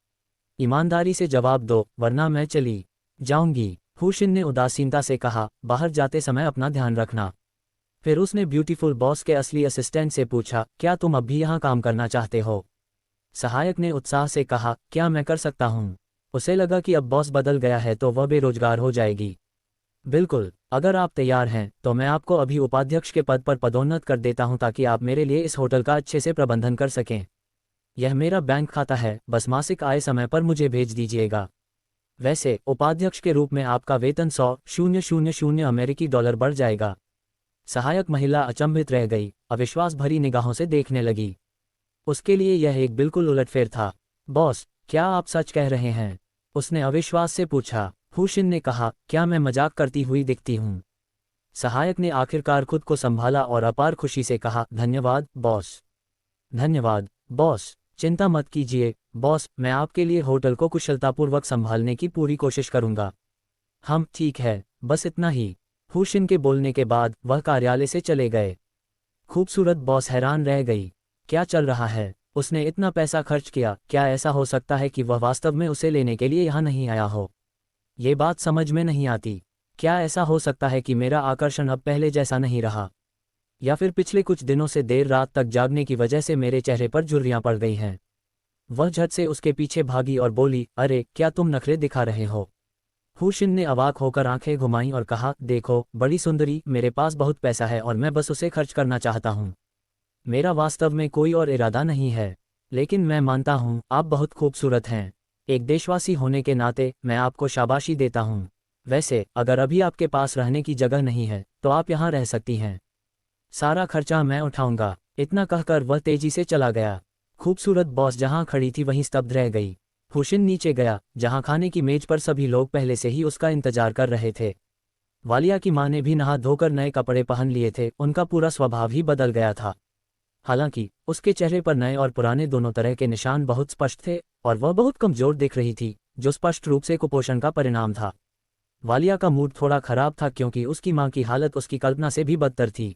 ईमानदारी से जवाब दो, वरना मैं चली जाऊंगी। हुशिन ने उदासीनता से कहा, बाहर जाते समय अपना ध्यान रखना। फिर उसने ब्यूटीफुल बॉस के असली असिस्टेंट से पूछा, क्या तुम अब भी यहाँ काम करना चाहते हो? सहायक ने उत्साह से कहा, क्या मैं कर सकता हूँ? उसे लगा कि अब बॉस बदल गया है तो वह बेरोजगार हो जाएगी। बिल्कुल, अगर आप तैयार हैं तो मैं आपको अभी उपाध्यक्ष के पद पर पदोन्नत कर देता हूं ताकि आप मेरे लिए इस होटल का अच्छे से प्रबंधन कर सकें। यह मेरा बैंक खाता है, बस मासिक आय समय पर मुझे भेज दीजिएगा। वैसे उपाध्यक्ष के रूप में आपका वेतन 100,000 अमेरिकी डॉलर बढ़ जाएगा। सहायक महिला अचंभित रह गई, अविश्वास भरी निगाहों से देखने लगी। उसके लिए यह एक बिल्कुल उलटफेर था। बॉस, क्या आप सच कह रहे हैं? उसने अविश्वास से पूछा। हुशिन ने कहा, क्या मैं मजाक करती हुई दिखती हूँ? सहायक ने आखिरकार खुद को संभाला और अपार खुशी से कहा, धन्यवाद बॉस। धन्यवाद बॉस, चिंता मत कीजिए, बॉस, मैं आपके लिए होटल को कुशलतापूर्वक संभालने की पूरी कोशिश करूंगा। हम ठीक है, बस इतना ही। हुशिन के बोलने के बाद वह कार्यालय से चले गए। खूबसूरत बॉस हैरान रह गई। क्या चल रहा है? उसने इतना पैसा खर्च किया, क्या ऐसा हो सकता है कि वह वास्तव में उसे लेने के लिए यहाँ नहीं आया हो? ये बात समझ में नहीं आती। क्या ऐसा हो सकता है कि मेरा आकर्षण अब पहले जैसा नहीं रहा, या फिर पिछले कुछ दिनों से देर रात तक जागने की वजह से मेरे चेहरे पर झुर्रियां पड़ गई हैं? वह झट से उसके पीछे भागी और बोली, अरे क्या तुम नखरे दिखा रहे हो? हुशिन ने अवाक होकर आंखें घुमाईं और कहा, देखो बड़ी सुंदरी, मेरे पास बहुत पैसा है और मैं बस उसे खर्च करना चाहता हूँ। मेरा वास्तव में कोई और इरादा नहीं है। लेकिन मैं मानता हूँ आप बहुत खूबसूरत हैं। एक देशवासी होने के नाते मैं आपको शाबाशी देता हूँ। वैसे अगर अभी आपके पास रहने की जगह नहीं है तो आप यहाँ रह सकती हैं। सारा खर्चा मैं उठाऊंगा। इतना कहकर वह तेजी से चला गया। खूबसूरत बॉस जहाँ खड़ी थी वहीं स्तब्ध रह गई। हुशिन नीचे गया, जहाँ खाने की मेज पर सभी लोग पहले से ही उसका इंतजार कर रहे थे। वालिया की माँ ने भी नहा धोकर नए कपड़े पहन लिए थे, उनका पूरा स्वभाव ही बदल गया था। हालांकि उसके चेहरे पर नए और पुराने दोनों तरह के निशान बहुत स्पष्ट थे, और वह बहुत कमजोर दिख रही थी, जो स्पष्ट रूप से कुपोषण का परिणाम था। वालिया का मूड थोड़ा खराब था क्योंकि उसकी मां की हालत उसकी कल्पना से भी बदतर थी।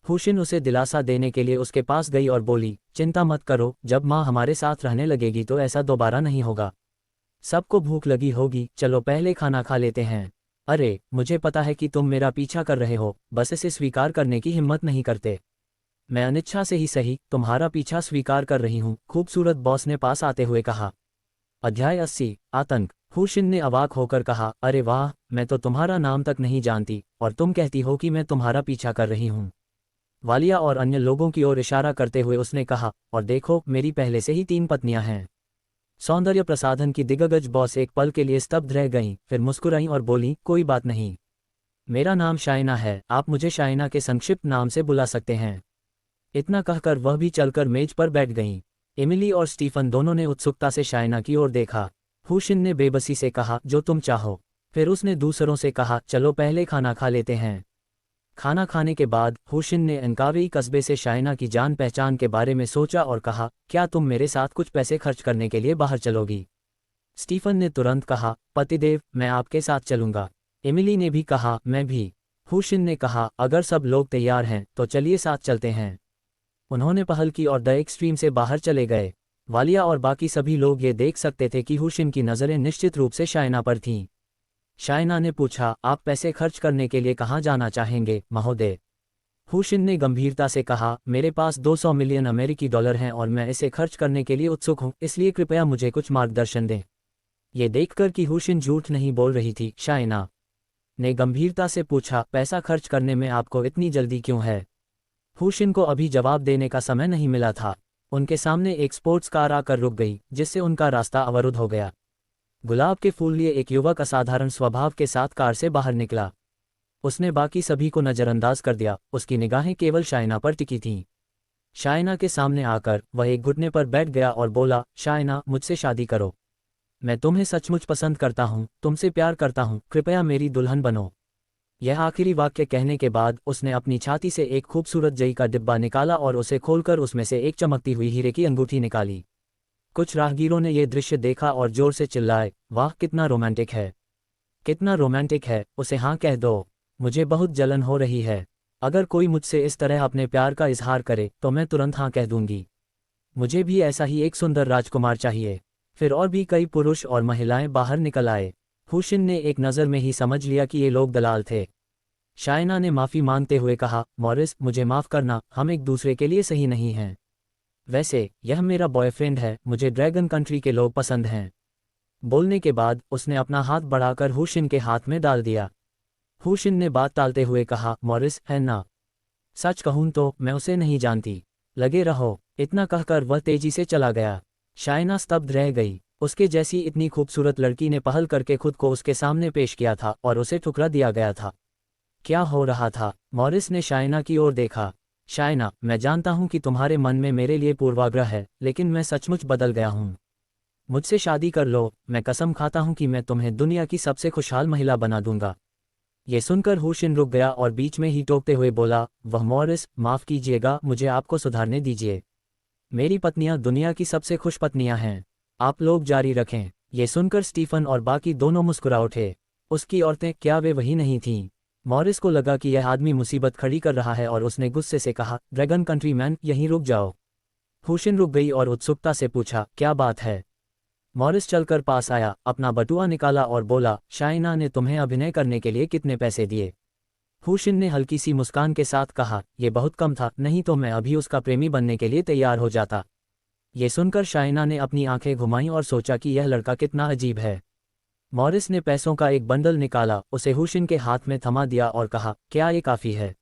हुशिन उसे दिलासा देने के लिए उसके पास गई और बोली, चिंता मत करो, जब माँ हमारे साथ रहने लगेगी तो ऐसा दोबारा नहीं होगा। सबको भूख लगी होगी, चलो पहले खाना खा लेते हैं। अरे मुझे पता है कि तुम मेरा पीछा कर रहे हो, बस इसे स्वीकार करने की हिम्मत नहीं करते। मैं अनिच्छा से ही सही तुम्हारा पीछा स्वीकार कर रही हूँ, खूबसूरत बॉस ने पास आते हुए कहा। अध्याय 80, आतंक। हुशिन ने अवाक होकर कहा, अरे वाह, मैं तो तुम्हारा नाम तक नहीं जानती और तुम कहती हो कि मैं तुम्हारा पीछा कर रही हूँ। वालिया और अन्य लोगों की ओर इशारा करते हुए उसने कहा, और देखो मेरी पहले से ही 3 पत्नियां हैं। सौंदर्य प्रसाधन की दिग्गज बॉस एक पल के लिए स्तब्ध रह गईं, फिर मुस्कुराईं और बोली, कोई बात नहीं। मेरा नाम शाइना है, आप मुझे शाइना के संक्षिप्त नाम से बुला सकते हैं। इतना कहकर वह भी चलकर मेज पर बैठ गईं। एमिली और स्टीफन दोनों ने उत्सुकता से शाइना की ओर देखा। हुशिन ने बेबसी से कहा, जो तुम चाहो। फिर उसने दूसरों से कहा, चलो पहले खाना खा लेते हैं। खाना खाने के बाद हुशिन ने अंकावी कस्बे से शाइना की जान पहचान के बारे में सोचा और कहा, क्या तुम मेरे साथ कुछ पैसे खर्च करने के लिए बाहर चलोगी? स्टीफन ने तुरंत कहा, पतिदेव, मैं आपके साथ चलूंगा। एमिली ने भी कहा, मैं भी। हुशिन ने कहा, अगर सब लोग तैयार हैं तो चलिए साथ चलते हैं। उन्होंने पहल की और द एक्सट्रीम से बाहर चले गए। वालिया और बाकी सभी लोग ये देख सकते थे कि हुशिन की नज़रें निश्चित रूप से शाइना पर थीं। शाइना ने पूछा, आप पैसे खर्च करने के लिए कहाँ जाना चाहेंगे, महोदय? हुशिन ने गंभीरता से कहा, मेरे पास 200 मिलियन अमेरिकी डॉलर हैं और मैं इसे खर्च करने के लिए उत्सुक हूँ, इसलिए कृपया मुझे कुछ मार्गदर्शन दें। ये देखकर कि हुशिन झूठ नहीं बोल रही थी, शाइना ने गंभीरता से पूछा, पैसा खर्च करने में आपको इतनी जल्दी क्यों है? हुशिन को अभी जवाब देने का समय नहीं मिला था। उनके सामने एक स्पोर्ट्स कार आकर रुक गई, जिससे उनका रास्ता अवरुद्ध हो गया। गुलाब के फूल लिए एक युवक असाधारण स्वभाव के साथ कार से बाहर निकला। उसने बाकी सभी को नज़रअंदाज कर दिया, उसकी निगाहें केवल शाइना पर टिकी थीं। शाइना के सामने आकर वह एक घुटने पर बैठ गया और बोला, शाइना, मुझसे शादी करो। मैं तुम्हें सचमुच पसंद करता हूँ, तुमसे प्यार करता हूँ, कृपया मेरी दुल्हन बनो। यह आखिरी वाक्य कहने के बाद उसने अपनी छाती से एक खूबसूरत जई का डिब्बा निकाला और उसे खोलकर उसमें से एक चमकती हुई हीरे की अंगूठी निकाली। कुछ राहगीरों ने यह दृश्य देखा और जोर से चिल्लाए, वाह कितना रोमांटिक है, कितना रोमांटिक है, उसे हाँ कह दो। मुझे बहुत जलन हो रही है। अगर कोई मुझसे इस तरह अपने प्यार का इजहार करे तो मैं तुरंत हाँ कह दूंगी। मुझे भी ऐसा ही एक सुंदर राजकुमार चाहिए। फिर और भी कई पुरुष और महिलाएं बाहर निकल आए। हुशिन ने एक नज़र में ही समझ लिया कि ये लोग दलाल थे। शाइना ने माफ़ी मांगते हुए कहा, मॉरिस, मुझे माफ़ करना, हम एक दूसरे के लिए सही नहीं हैं। वैसे यह मेरा बॉयफ्रेंड है, मुझे ड्रैगन कंट्री के लोग पसंद हैं। बोलने के बाद उसने अपना हाथ बढ़ाकर हुशिन के हाथ में डाल दिया। हुशिन ने बात टालते हुए कहा, मॉरिस, है ना? सच कहूँ तो मैं उसे नहीं जानती। लगे रहो। इतना कहकर वह तेजी से चला गया। शाइना स्तब्ध रह गई। उसके जैसी इतनी खूबसूरत लड़की ने पहल करके खुद को उसके सामने पेश किया था और उसे ठुकरा दिया गया था। क्या हो रहा था? मॉरिस ने शाइना की ओर देखा। शाइना, मैं जानता हूं कि तुम्हारे मन में मेरे लिए पूर्वाग्रह है, लेकिन मैं सचमुच बदल गया हूं। मुझसे शादी कर लो, मैं कसम खाता हूं कि मैं तुम्हें दुनिया की सबसे खुशहाल महिला बना दूंगा। ये सुनकर हुशिन रुक गया और बीच में ही टोकते हुए बोला, वह मॉरिस, माफ़ कीजिएगा, मुझे आपको सुधारने दीजिए। मेरी पत्नियां दुनिया की सबसे खुश पत्नियां हैं। आप लोग जारी रखें। ये सुनकर स्टीफन और बाकी दोनों मुस्कुरा उठे। उसकी औरतें, क्या वे वही नहीं थीं? मॉरिस को लगा कि यह आदमी मुसीबत खड़ी कर रहा है और उसने गुस्से से कहा, ड्रैगन कंट्रीमैन, यहीं रुक जाओ। हुशिन रुक गई और उत्सुकता से पूछा, क्या बात है? मॉरिस चलकर पास आया, अपना बटुआ निकाला और बोला, शाइना ने तुम्हें अभिनय करने के लिए कितने पैसे दिए? हुशिन ने हल्की सी मुस्कान के साथ कहा, यह बहुत कम था, नहीं तो मैं अभी उसका प्रेमी बनने के लिए तैयार हो जाता। ये सुनकर शाइना ने अपनी आंखें घुमाईं और सोचा कि यह लड़का कितना अजीब है। मॉरिस ने पैसों का एक बंडल निकाला, उसे हुशिन के हाथ में थमा दिया और कहा, क्या ये काफ़ी है?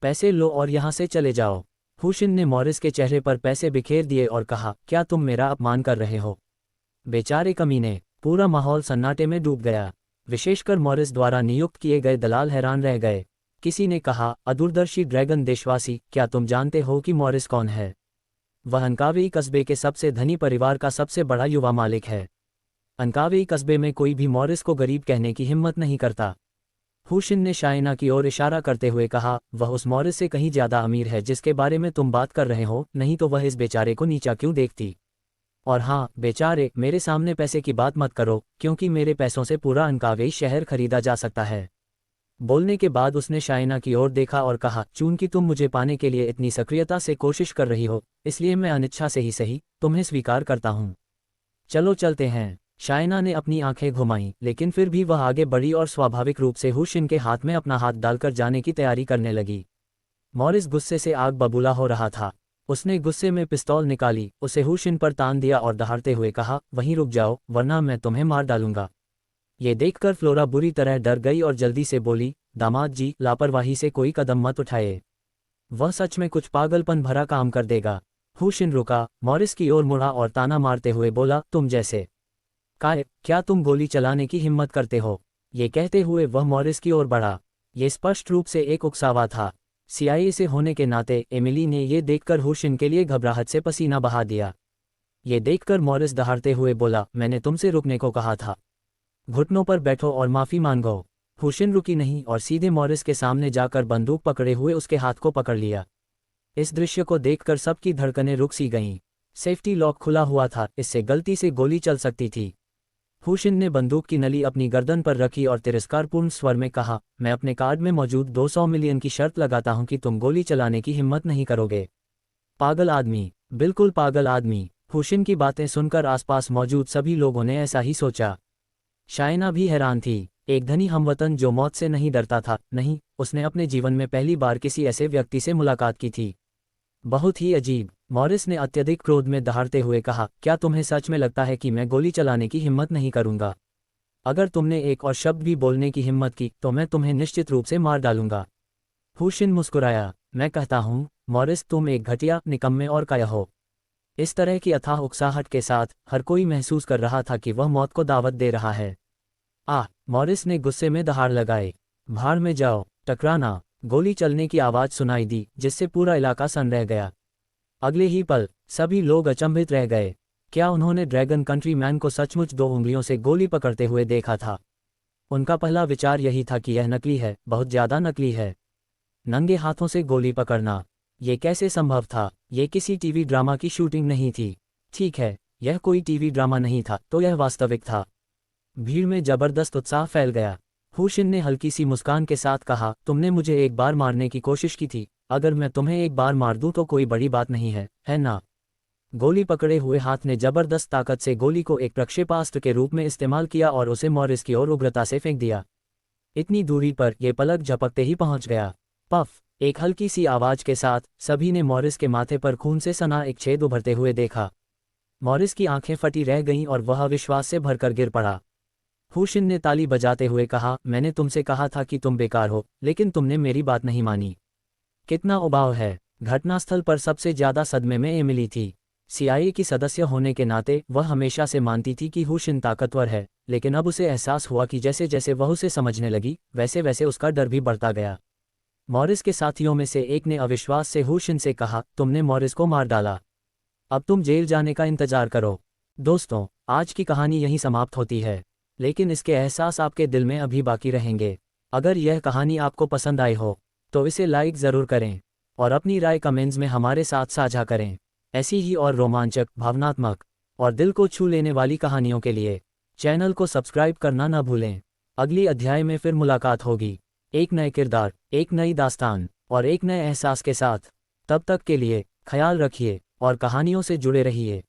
पैसे लो और यहाँ से चले जाओ। हुशिन ने मॉरिस के चेहरे पर पैसे बिखेर दिए और कहा, क्या तुम मेरा अपमान कर रहे हो? बेचारे कमीने। पूरा माहौल सन्नाटे में डूब गया। विशेषकर मॉरिस द्वारा नियुक्त किए गए दलाल हैरान रह गए। किसी ने कहा, अदूरदर्शी ड्रैगन देशवासी, क्या तुम जानते हो कि मॉरिस कौन है? वह अंकावेई कस्बे के सबसे धनी परिवार का सबसे बड़ा युवा मालिक है। अंकावेई कस्बे में कोई भी मॉरिस को गरीब कहने की हिम्मत नहीं करता। हुशिन ने शाइना की ओर इशारा करते हुए कहा, वह उस मॉरिस से कहीं ज्यादा अमीर है जिसके बारे में तुम बात कर रहे हो, नहीं तो वह इस बेचारे को नीचा क्यों देखती? और हाँ बेचारे, मेरे सामने पैसे की बात मत करो, क्योंकि मेरे पैसों से पूरा अंकावेई शहर खरीदा जा सकता है। बोलने के बाद उसने शाइना की ओर देखा और कहा, चूंकि तुम मुझे पाने के लिए इतनी सक्रियता से कोशिश कर रही हो, इसलिए मैं अनिच्छा से ही सही तुम्हें स्वीकार करता हूँ। चलो चलते हैं। शाइना ने अपनी आंखें घुमाईं, लेकिन फिर भी वह आगे बढ़ी और स्वाभाविक रूप से हुशिन के हाथ में अपना हाथ डालकर जाने की तैयारी करने लगी। मॉरिस गुस्से से आग बबूला हो रहा था। उसने गुस्से में पिस्तौल निकाली, उसे हुशिन पर तान दिया और दहाड़ते हुए कहा, वहीं रुक जाओ, वरना मैं तुम्हें मार डालूंगा। ये देखकर फ्लोरा बुरी तरह डर गई और जल्दी से बोली, दामाद जी, लापरवाही से कोई कदम मत उठाए। वह सच में कुछ पागलपन भरा काम कर देगा। हुशिन रुका, मॉरिस की ओर मुड़ा और ताना मारते हुए बोला, तुम जैसे काय, क्या तुम गोली चलाने की हिम्मत करते हो? ये कहते हुए वह मॉरिस की ओर बढ़ा। ये स्पष्ट रूप से एक उकसावा था। CIA से होने के नाते एमिली ने ये देखकर हुशिन के लिए घबराहट से पसीना बहा दिया। ये देखकर मॉरिस दहाड़ते हुए बोला, मैंने तुमसे रुकने को कहा था। घुटनों पर बैठो और माफी मांगो। हुशिन रुकी नहीं और सीधे मॉरिस के सामने जाकर बंदूक पकड़े हुए उसके हाथ को पकड़ लिया। इस दृश्य को देखकर सबकी धड़कनें रुक सी गईं। सेफ्टी लॉक खुला हुआ था, इससे गलती से गोली चल सकती थी। हुशिन ने बंदूक की नली अपनी गर्दन पर रखी और तिरस्कारपूर्ण स्वर में कहा, मैं अपने कार्ड में मौजूद 200 मिलियन की शर्त लगाता हूं कि तुम गोली चलाने की हिम्मत नहीं करोगे। पागल आदमी, बिल्कुल पागल आदमी। हुशिन की बातें सुनकर आसपास मौजूद सभी लोगों ने ऐसा ही सोचा। शाइना भी हैरान थी। एक धनी हमवतन जो मौत से नहीं डरता था, नहीं, उसने अपने जीवन में पहली बार किसी ऐसे व्यक्ति से मुलाकात की थी। बहुत ही अजीब। मॉरिस ने अत्यधिक क्रोध में दहाड़ते हुए कहा, क्या तुम्हें सच में लगता है कि मैं गोली चलाने की हिम्मत नहीं करूंगा? अगर तुमने एक और शब्द भी बोलने की हिम्मत की तो मैं तुम्हें निश्चित रूप से मार डालूंगा। हुशिन मुस्कुराया, मैं कहता हूं, मॉरिस, तुम एक घटिया, निकम्मे और काया हो। इस तरह की अथाह उकसाहट के साथ हर कोई महसूस कर रहा था कि वह मौत को दावत दे रहा है। मॉरिस ने गुस्से में दहाड़ लगाए। भाड़ में जाओ, टकराना। गोली चलने की आवाज़ सुनाई दी, जिससे पूरा इलाका सन रह गया। अगले ही पल सभी लोग अचंभित रह गए। क्या उन्होंने ड्रैगन कंट्रीमैन को सचमुच 2 उंगलियों से गोली पकड़ते हुए देखा था? उनका पहला विचार यही था कि यह नकली है, बहुत ज़्यादा नकली है। नंगे हाथों से गोली पकड़ना, ये कैसे संभव था? ये किसी टीवी ड्रामा की शूटिंग नहीं थी। ठीक है, यह कोई टीवी ड्रामा नहीं था तो यह वास्तविक था। भीड़ में जबरदस्त उत्साह फैल गया। हुशिन ने हल्की सी मुस्कान के साथ कहा, तुमने मुझे एक बार मारने की कोशिश की थी, अगर मैं तुम्हें एक बार मार दूं तो कोई बड़ी बात नहीं है ना? गोली पकड़े हुए हाथ ने जबरदस्त ताकत से गोली को एक प्रक्षेपास्त्र के रूप में इस्तेमाल किया और उसे मॉरिस की ओर उग्रता से फेंक दिया। इतनी दूरी पर यह पलक झपकते ही पहुंच गया। पफ, एक हल्की सी आवाज के साथ सभी ने मॉरिस के माथे पर खून से सना एक छेद उभरते हुए देखा। मॉरिस की आंखें फटी रह गईं और वह अविश्वास से भरकर गिर पड़ा। हुशिन ने ताली बजाते हुए कहा, मैंने तुमसे कहा था कि तुम बेकार हो, लेकिन तुमने मेरी बात नहीं मानी। कितना उबाऊ है। घटनास्थल पर सबसे ज्यादा सदमे में एमिली थी। CIA की सदस्य होने के नाते वह हमेशा से मानती थी कि हुशिन ताकतवर है, लेकिन अब उसे एहसास हुआ कि जैसे जैसे वह उसे समझने लगी, वैसे वैसे उसका डर भी बढ़ता गया। मॉरिस के साथियों में से एक ने अविश्वास से हुशिन से कहा, तुमने मॉरिस को मार डाला, अब तुम जेल जाने का इंतजार करो। दोस्तों, आज की कहानी यहीं समाप्त होती है, लेकिन इसके एहसास आपके दिल में अभी बाकी रहेंगे। अगर यह कहानी आपको पसंद आई हो तो इसे लाइक ज़रूर करें और अपनी राय कमेंट्स में हमारे साथ साझा करें। ऐसी ही और रोमांचक, भावनात्मक और दिल को छू लेने वाली कहानियों के लिए चैनल को सब्सक्राइब करना ना भूलें। अगली अध्याय में फिर मुलाकात होगी, एक नए किरदार, एक नई दास्तान और एक नए एहसास के साथ। तब तक के लिए ख्याल रखिए और कहानियों से जुड़े रहिए।